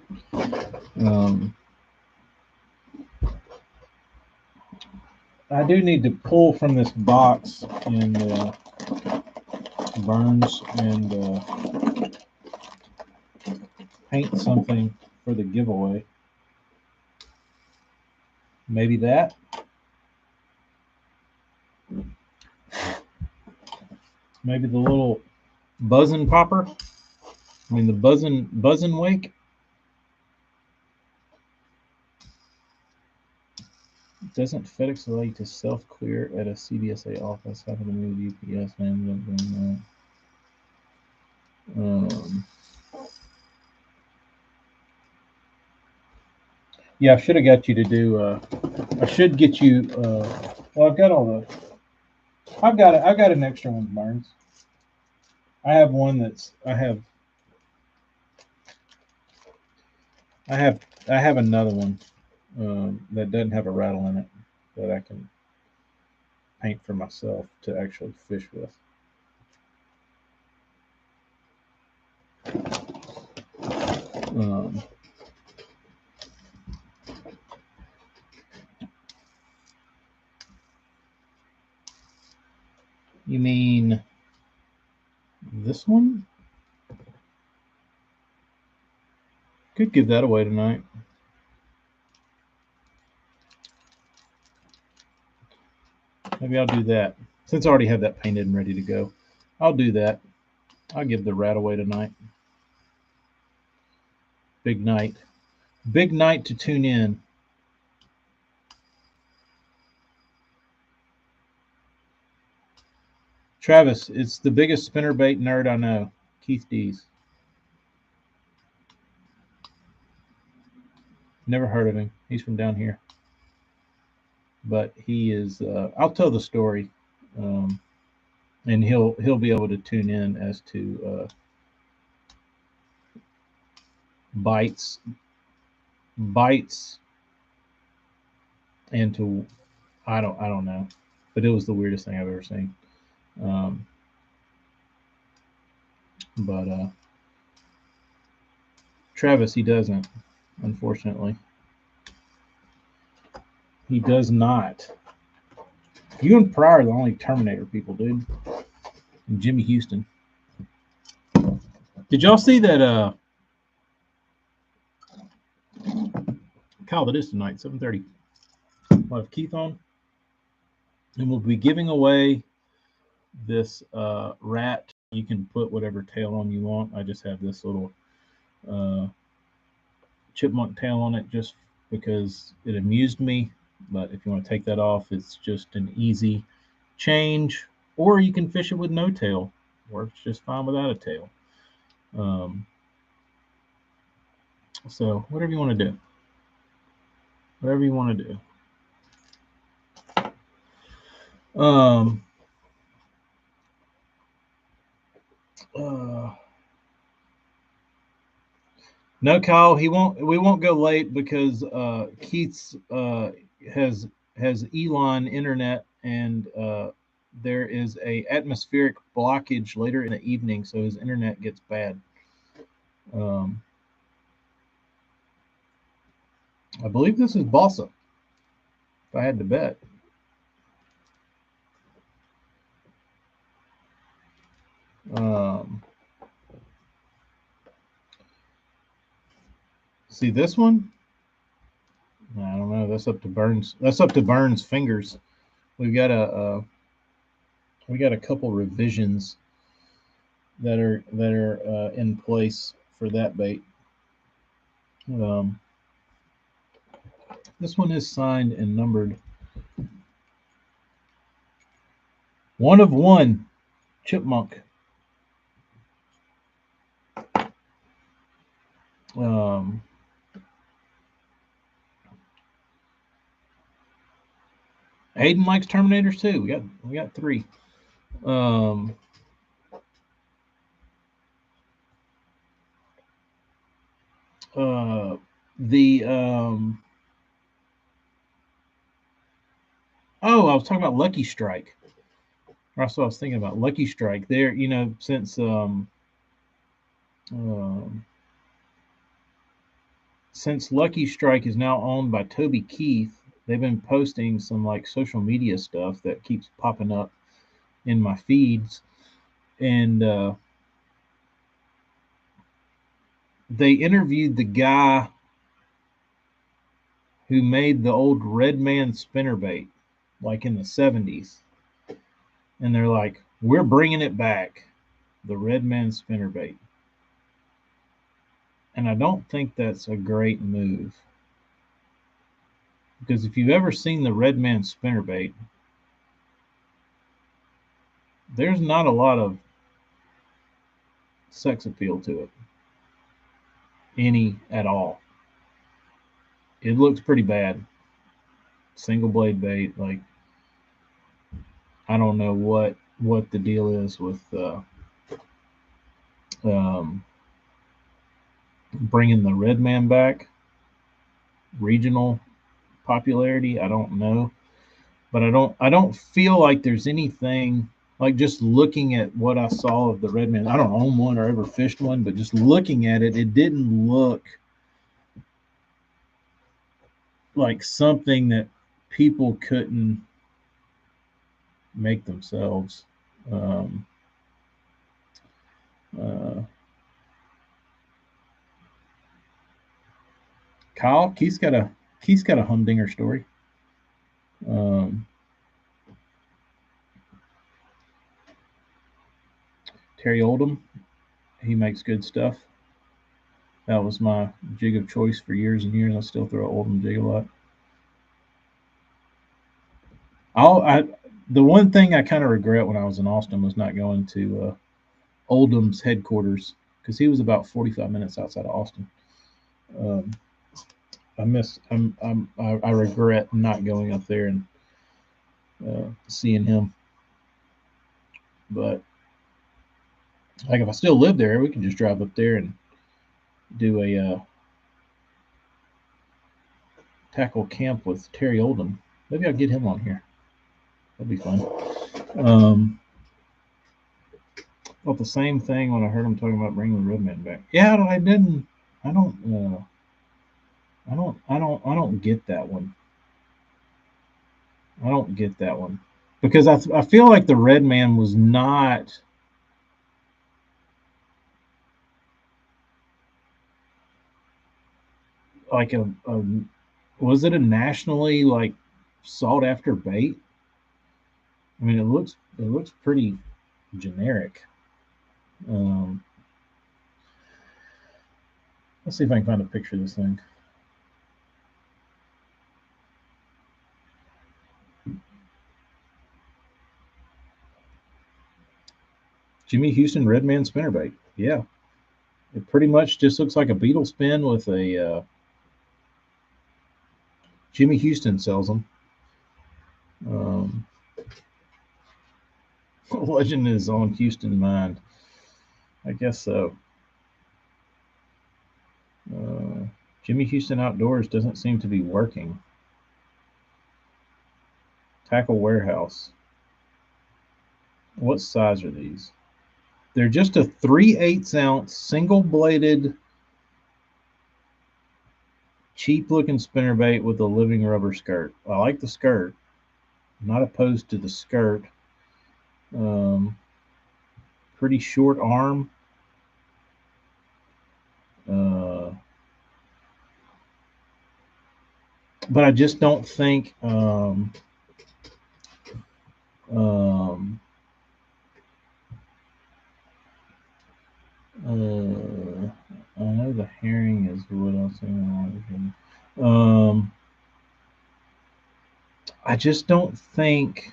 I do need to pull from this box and Burns and paint something for the giveaway. Maybe that. Maybe the little buzzing popper. I mean the buzzing wake. Doesn't FedEx allow you to self-clear at a CBSA office? Having to move UPS and ended up doing that. Yeah, I should have got you to do. I should get you. Well, I've got all the. I've got it. I've got an extra one, Burns. I have one that's. I have another one that doesn't have a rattle in it that I can paint for myself to actually fish with. You mean this one? Could give that away tonight. Maybe I'll do that. Since I already have that painted and ready to go, I'll do that. I'll give the rat away tonight. Big night. Big night to tune in. Travis, it's the biggest spinnerbait nerd I know. Keith Dees. Never heard of him. He's from down here. But he is. I'll tell the story, and he'll be able to tune in as to bites, and to I don't know, but it was the weirdest thing I've ever seen. But Travis, he doesn't, unfortunately. He does not. You and Pryor are the only Terminator people, dude. And Jimmy Houston. Did y'all see that? Kyle, that is tonight, 7:30. We'll have Keith on, and we'll be giving away this rat. You can put whatever tail on you want. I just have this little chipmunk tail on it just because it amused me. But if you want to take that off, it's just an easy change. Or you can fish it with no tail. Works just fine without a tail. So whatever you want to do. Whatever you want to do. No, Kyle, he won't. We won't go late because Keith's has Elon internet, and there is a atmospheric blockage later in the evening, so his internet gets bad. Um, I believe this is balsa, if I had to bet. Um, see this one? I don't know. That's up to Burns. That's up to Burns' fingers. We've got we got a couple revisions that are in place for that bait. Um, this one is signed and numbered. 1 of 1 chipmunk. Um, Hayden likes Terminators too. We got 3. Um, the oh, I was talking about Lucky Strike. That's what I was thinking about. Lucky Strike. There, um, since Lucky Strike is now owned by Toby Keith, they've been posting some like social media stuff that keeps popping up in my feeds, and they interviewed the guy who made the old Redman spinnerbait, like in the 70s, and they're like, "We're bringing it back, the Redman spinnerbait," and I don't think that's a great move. Because if you've ever seen the Redman spinnerbait, there's not a lot of sex appeal to it, any at all. It looks pretty bad. Single blade bait, like I don't know what the deal is with um, bringing the Redman back. Regional popularity, I don't know, but I don't feel like there's anything like just looking at what I saw of the Redman. I don't own one or ever fished one, but just looking at it, it didn't look like something that people couldn't make themselves. Um, uh, Kyle, Keith's got a humdinger story. Um, Terry Oldham, he makes good stuff. That was my jig of choice for years and years. I still throw Oldham jig a lot. I the one thing I kind of regret when I was in Austin was not going to Oldham's headquarters because he was about 45 minutes outside of Austin. Um, I regret not going up there and seeing him. But like if I still live there, we can just drive up there and do a tackle camp with Terry Oldham. Maybe I'll get him on here. That'd be fun. Um, Felt the same thing when I heard him talking about bringing the Redman back. Yeah, I didn't. I don't. I don't get that one. I don't get that one because I feel like the Redman was not like a was it a nationally like sought after bait? I mean, it looks pretty generic. Um, let's see if I can find a picture of this thing. Jimmy Houston Redman spinnerbait. Yeah, it pretty much just looks like a beetle spin with a Jimmy Houston sells them. Um, Legend is on Houston mind. I guess so. Uh, Jimmy Houston Outdoors doesn't seem to be working. Tackle Warehouse. What size are these? They're just a 3/8 ounce single bladed, cheap looking spinnerbait with a living rubber skirt. I like the skirt. I'm not opposed to the skirt. Um, Pretty short arm. But I just don't think um, I know the herring is what else. I just don't think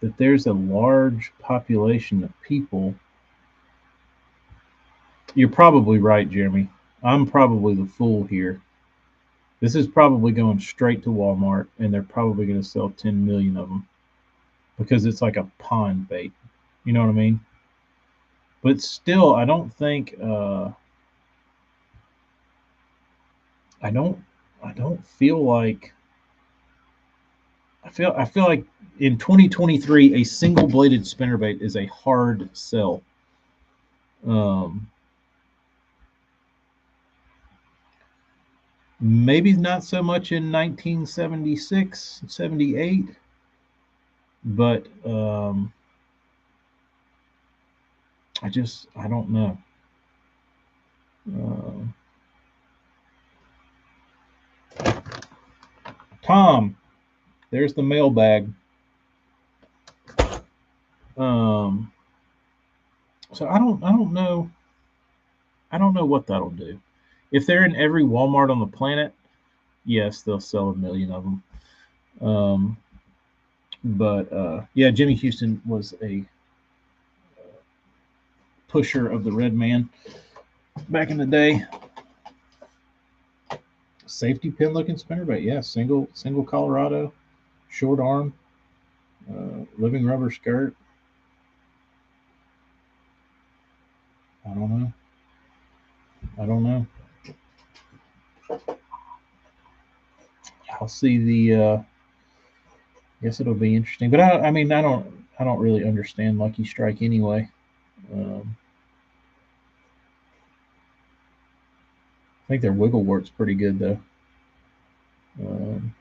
that there's a large population of people. You're probably right, Jeremy. I'm probably the fool here. This is probably going straight to Walmart, and they're probably going to sell 10 million of them because it's like a pond bait. You know what I mean? But still, I don't think I don't I don't feel like I feel like in 2023 a single bladed spinnerbait is a hard sell. Um, Maybe not so much in 1976, 78, but I don't know. Uh, Tom, there's the mailbag. Um, so I don't know. I don't know what that'll do. If they're in every Walmart on the planet, yes, they'll sell a million of them. Um, but yeah, Jimmy Houston was a pusher of the Red Man back in the day. Safety pin looking spinnerbait, yeah, single Colorado, short arm, living rubber skirt. I don't know. I don't know. I'll see the. Guess it'll be interesting, but I mean, I don't really understand Lucky Strike anyway. Um, I think their Wigglewort's pretty good though. Um,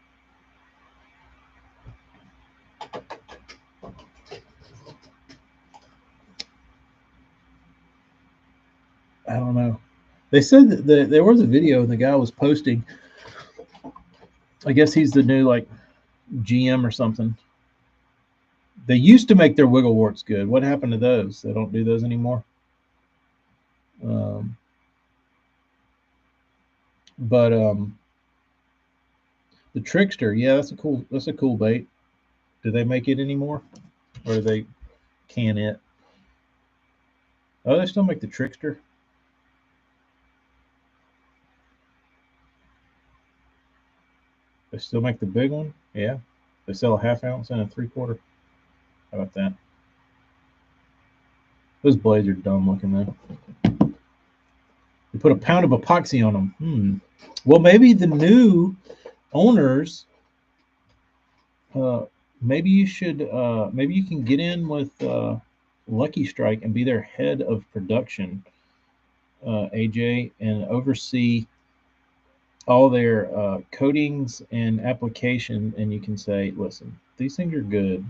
I don't know. They said that there was a video and the guy was posting. I guess he's the new like GM or something. They used to make their Wiggleworts good. What happened to those? They don't do those anymore. Um, but the Trickster, yeah, that's a cool bait. Do they make it anymore, or do they can it? Oh, they still make the Trickster. They still make the big one. Yeah, they sell a half ounce and a 3/4. How about that? Those blades are dumb looking though. You put a pound of epoxy on them. Well, maybe the new owners. Maybe you should. Maybe you can get in with Lucky Strike and be their head of production, AJ, and oversee all their coatings and application. And you can say, listen, these things are good.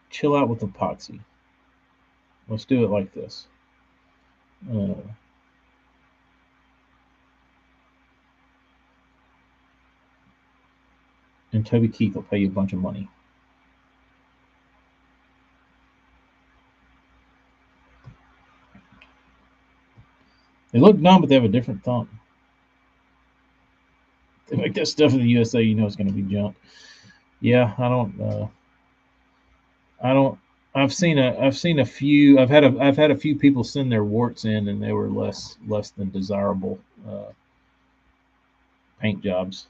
Chill out with epoxy. Let's do it like this. Uh, and Toby Keith will pay you a bunch of money. They look dumb, but they have a different thumb. They make that stuff in the USA, you know it's going to be junk. Yeah, I don't. I've seen a few. I've had a few people send their warts in, and they were less than desirable paint jobs.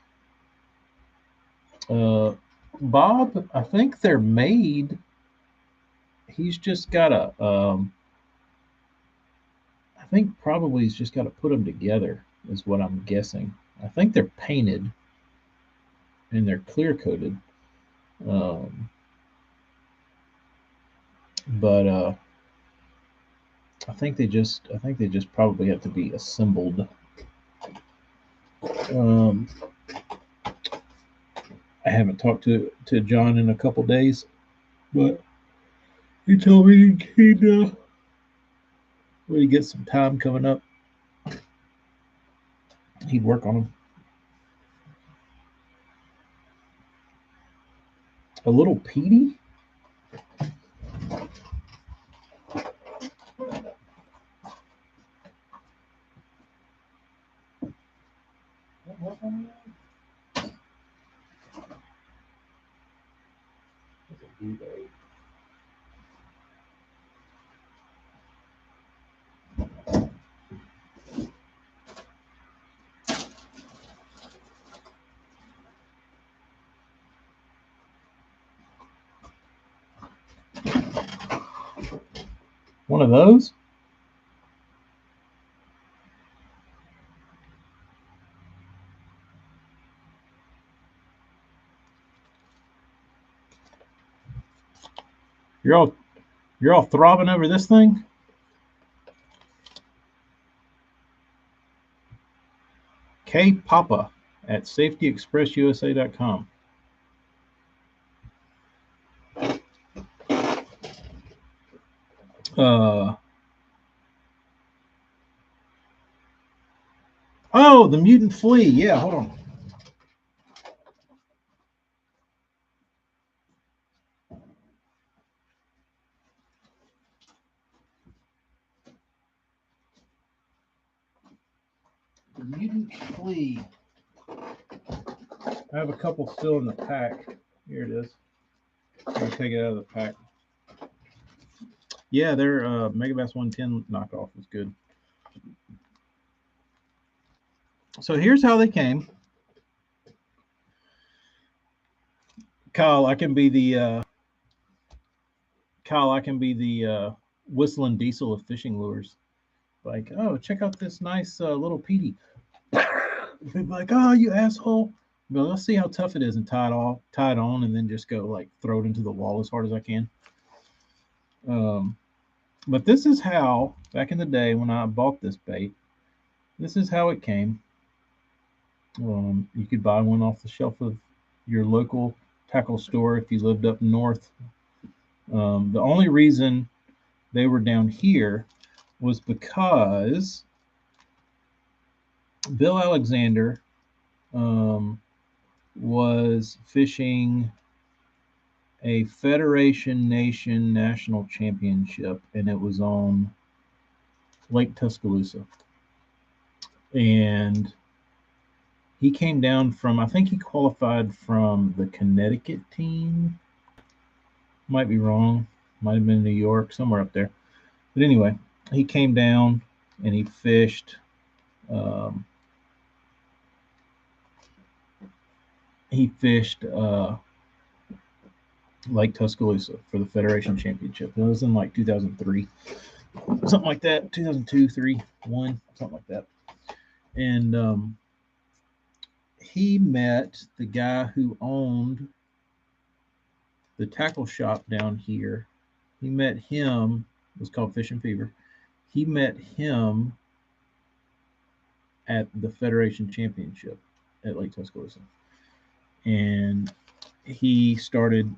Uh, Bob, I think they're made. He's just got to. I think probably he's just got to put them together. Is what I'm guessing. I think they're painted and they're clear coated. Um, but I think they just probably have to be assembled. Um, I haven't talked to John in a couple days, but he told me when he gets some time coming up, he'd work on them. A little Petey? One of those? You're all throbbing over this thing? K Papa at safetyexpressusa.com. Oh, the mutant flea. Yeah, hold on. The mutant flea. I have a couple still in the pack. Here it is. I'll take it out of the pack. Yeah, their Megabass 110 knockoff is good. So here's how they came. Kyle, I can be the whistling diesel of fishing lures. Like, oh, check out this nice little Petey. Like, oh, you asshole. But let's see how tough it is and tie it on, and then just go like throw it into the wall as hard as I can. But this is how, back in the day when I bought this bait, this is how it came. You could buy one off the shelf of your local tackle store if you lived up north. The only reason they were down here was because Bill Alexander was fishing a Federation Nation National Championship, and it was on Lake Tuscaloosa. And he came down from, I think he qualified from the Connecticut team. Might be wrong. Might have been New York, somewhere up there. But anyway, he came down and he fished. Lake Tuscaloosa for the Federation Championship. It was in like 2003, something like that. 2002, 3, 1, something like that. And he met the guy who owned the tackle shop down here. He met him. It was called Fish and Fever. He met him at the Federation Championship at Lake Tuscaloosa, and he started.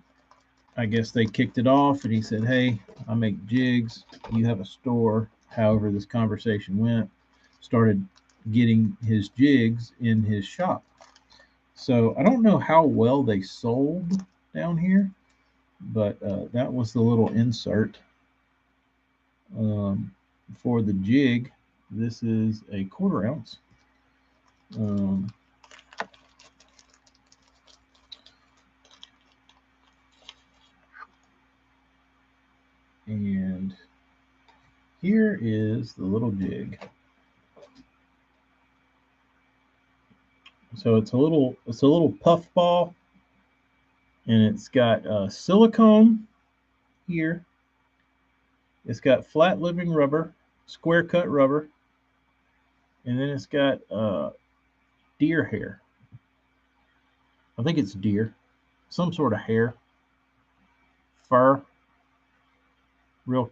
I guess they kicked it off, and he said, "Hey, I make jigs. You have a store." However, this conversation went. Started getting his jigs in his shop. So I don't know how well they sold down here, but that was the little insert for the jig. This is a 1/4 ounce. And here is the little jig. So it's a little puff ball, and it's got silicone here. It's got flat living rubber, square cut rubber, and then it's got deer hair. I think it's deer, some sort of hair, fur.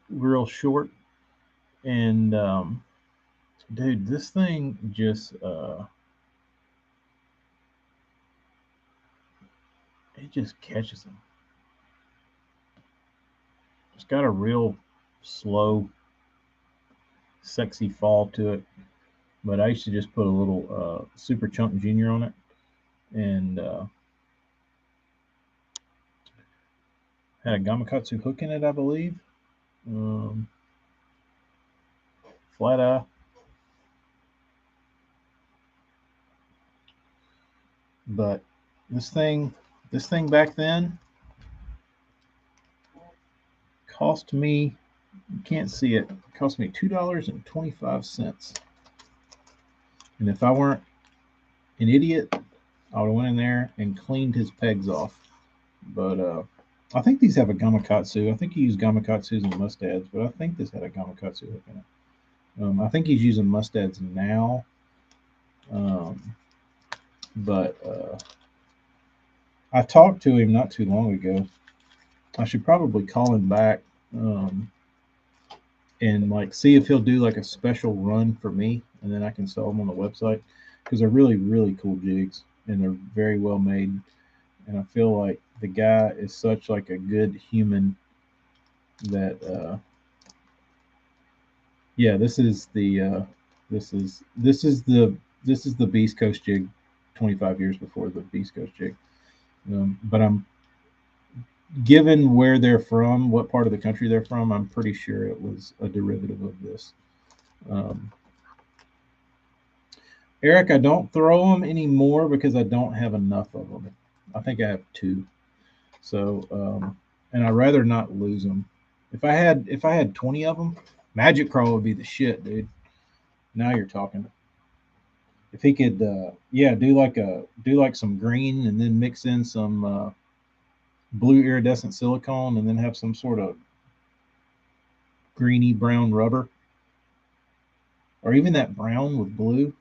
real short. And dude, this thing just it just catches them. It's got a real slow, sexy fall to it. But I used to just put a little Super Chunk Junior on it, and had a Gamakatsu hook in it, I believe. Um, Flat eye. But this thing back then cost me, you can't see it, cost me $2.25. And if I weren't an idiot, I would have went in there and cleaned his pegs off. But I think these have a Gamakatsu. I think he used Gamakatsus and Mustads, but I think this had a Gamakatsu hook in it. I think he's using Mustads now. But I talked to him not too long ago. I should probably call him back and like see if he'll do like a special run for me, and then I can sell them on the website because they're really cool jigs and they're very well made. And I feel like the guy is such like a good human that yeah, this is the Beast Coast jig 25 years before the Beast Coast jig. But I'm given where they're from, what part of the country they're from, I'm pretty sure it was a derivative of this. Eric, I don't throw them anymore because I don't have enough of them. I think I have 2. So, and I'd rather not lose them. If I had 20 of them, Magic Crawl would be the shit, dude. Now you're talking. If he could, yeah, do like some green and then mix in some blue iridescent silicone and then have some sort of greeny brown rubber, or even that brown with blue.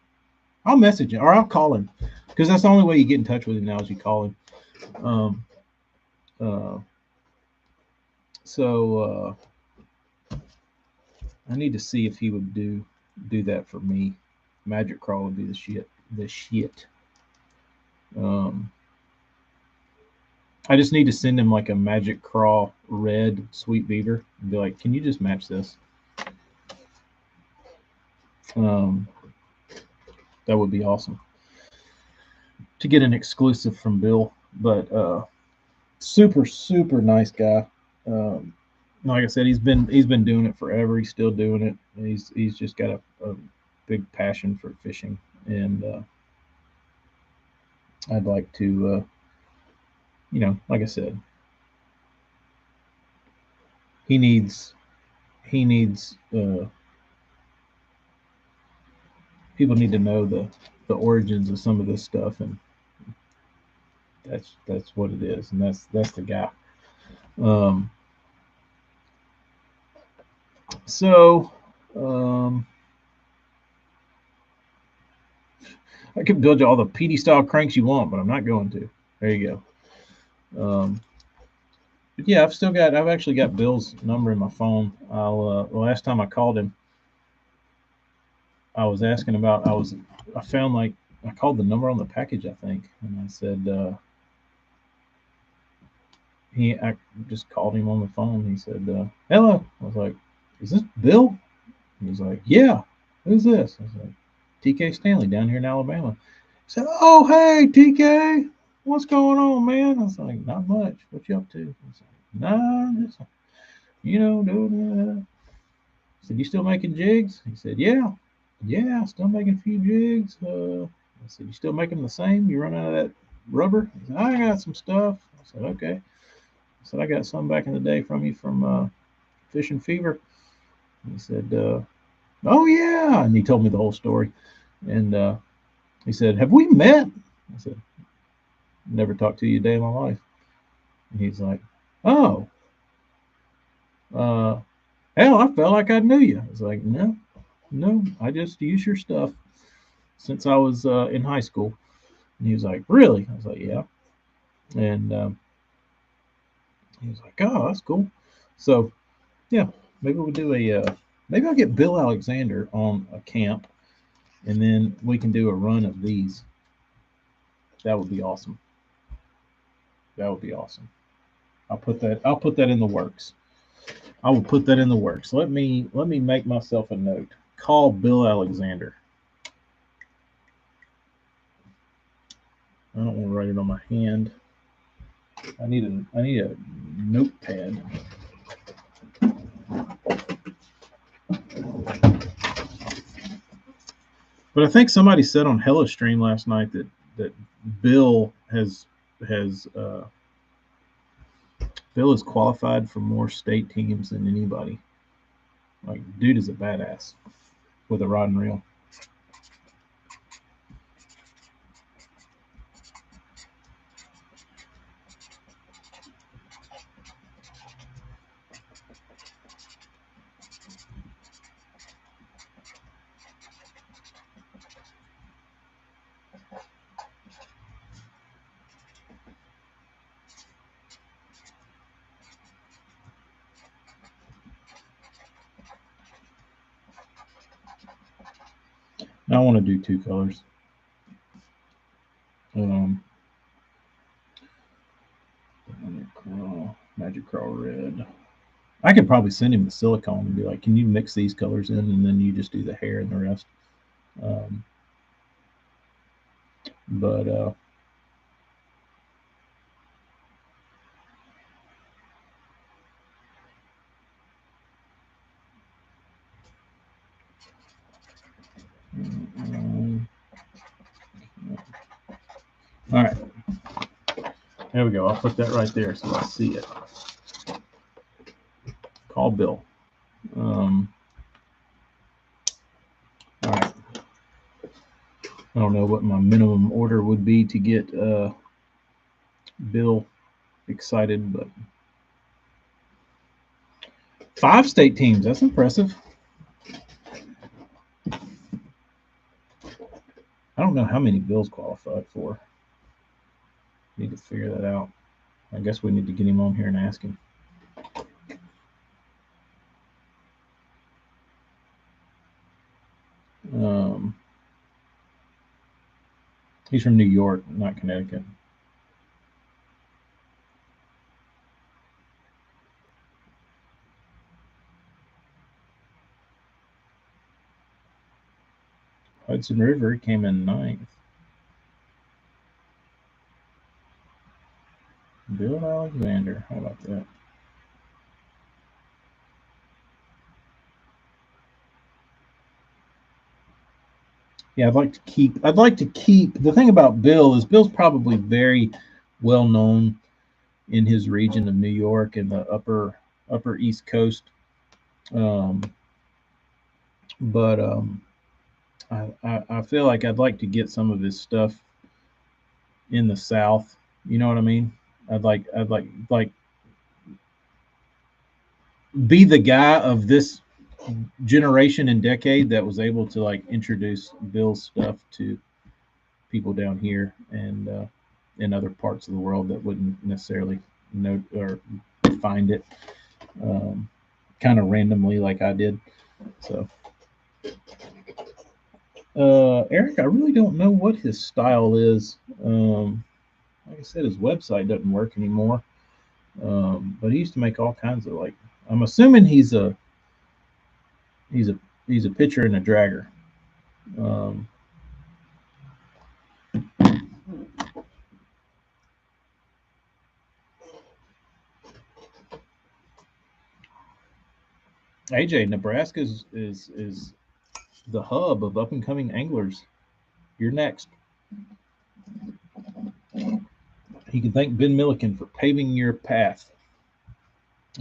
I'll message him or I'll call him because that's the only way you get in touch with him now is you call him. So I need to see if he would do that for me. Magic Crawl would be the shit. I just need to send him like a Magic Crawl red Sweet Beaver and be like, can you just match this? That would be awesome to get an exclusive from Bill. But super nice guy. Like I said, he's been doing it forever. He's still doing it. He's just got a big passion for fishing, and I'd like to, like I said, he needs people need to know the origins of some of this stuff, and that's what it is, and that's the guy. So I could build you all the PD style cranks you want, but I'm not going to. There you go. But yeah, I've actually got Bill's number in my phone. The last time I called him, I was asking about, I found like, I called the number on the package, I think. And I said, I just called him on the phone. He said, hello. I was like, is this Bill? He was like, yeah, who's this? I was like, TK Stanley down here in Alabama. He said, oh, hey, TK, what's going on, man? I was like, not much. What you up to? I was like, nah, just, doing I said, you still making jigs? He said, yeah, still making a few jigs. I said, you still making the same? You run out of that rubber? He said, I got some stuff. I said, okay. I said, I got some back in the day from you from Fishing Fever. He said, oh, yeah. And he told me the whole story. And he said, have we met? I said, never talked to you a day in my life. And he's like, oh, hell, I felt like I knew you. I was like, no, I just use your stuff since I was in high school. And he was like, really? I was like, yeah. And he was like, oh, that's cool. So, yeah, Maybe we'll do maybe I'll get Bill Alexander on a camp, and then we can do a run of these. That would be awesome. That would be awesome. I'll put that in the works. I will put that in the works. Let me make myself a note. Call Bill Alexander. I don't want to write it on my hand. I need a notepad. But I think somebody said on Hello Stream last night that Bill has Bill is qualified for more state teams than anybody. Like, dude is a badass with a rod and reel. I want to do two colors. Magic Crawl red. I could probably send him the silicone and be like, "Can you mix these colors in, and then you just do the hair and the rest." But all right, there we go. I'll put that right there so I see it. Call Bill. All right. I don't know what my minimum order would be to get Bill excited, but 5 state teams. That's impressive. I don't know how many Bill's qualified for. Need to figure that out. I guess we need to get him on here and ask him. He's from New York, not Connecticut. Hudson River came in 9th. Bill Alexander, how about that? Yeah, I'd like to keep. The thing about Bill is Bill's probably very well known in his region of New York and the upper East Coast. But I feel like I'd like to get some of his stuff in the South. You know what I mean? I'd like be the guy of this generation and decade that was able to like introduce Bill's stuff to people down here and in other parts of the world that wouldn't necessarily know or find it kind of randomly like I did. So Eric, I really don't know what his style is. Like I said, his website doesn't work anymore. But he used to make all kinds of like. I'm assuming he's a pitcher and a dragger. AJ, Nebraska is the hub of up and coming anglers. You're next. He can thank Ben Milliken for paving your path.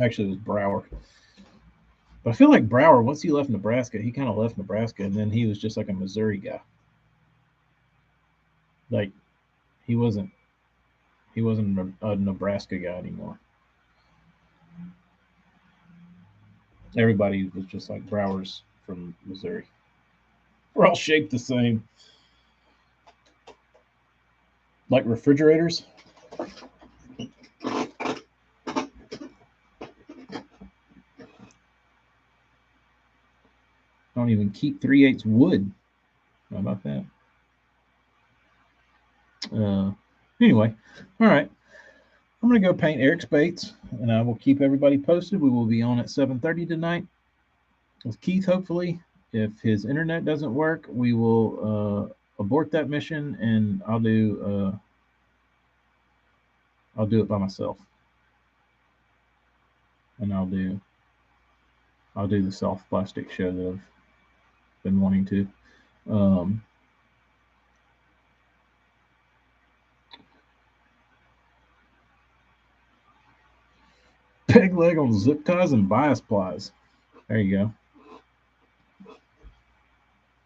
Actually, it was Brower. But I feel like Brower, once he left Nebraska, he kind of left Nebraska, and then he was just like a Missouri guy. Like he wasn't a Nebraska guy anymore. Everybody was just like Brower's from Missouri. We're all shaped the same. Like refrigerators. don't even keep 3/8 wood. How about that? Anyway, all right. I'm going to go paint Eric's baits, and I will keep everybody posted. We will be on at 7:30 tonight with Keith, hopefully. If his internet doesn't work, we will abort that mission, and I'll do it by myself. And I'll do the soft plastic show that I've been wanting to. Peg leg on zip ties and bias plies. There you go.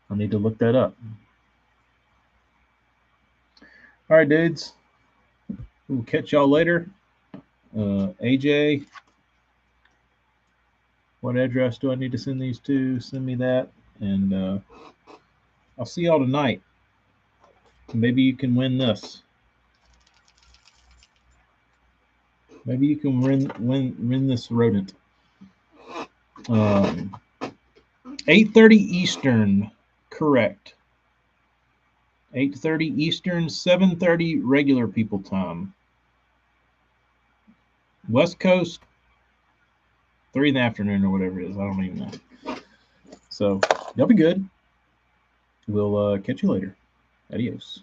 I need to look that up. All right, dudes. We'll catch y'all later. AJ, what address do I need to send these to? Send me that, and I'll see y'all tonight. Maybe you can win this. Maybe you can win this rodent. 8:30 Eastern, correct. 8:30 Eastern, 7:30 regular people time. West Coast, 3 in the afternoon or whatever it is. I don't even know. So y'all be good. We'll catch you later. Adios.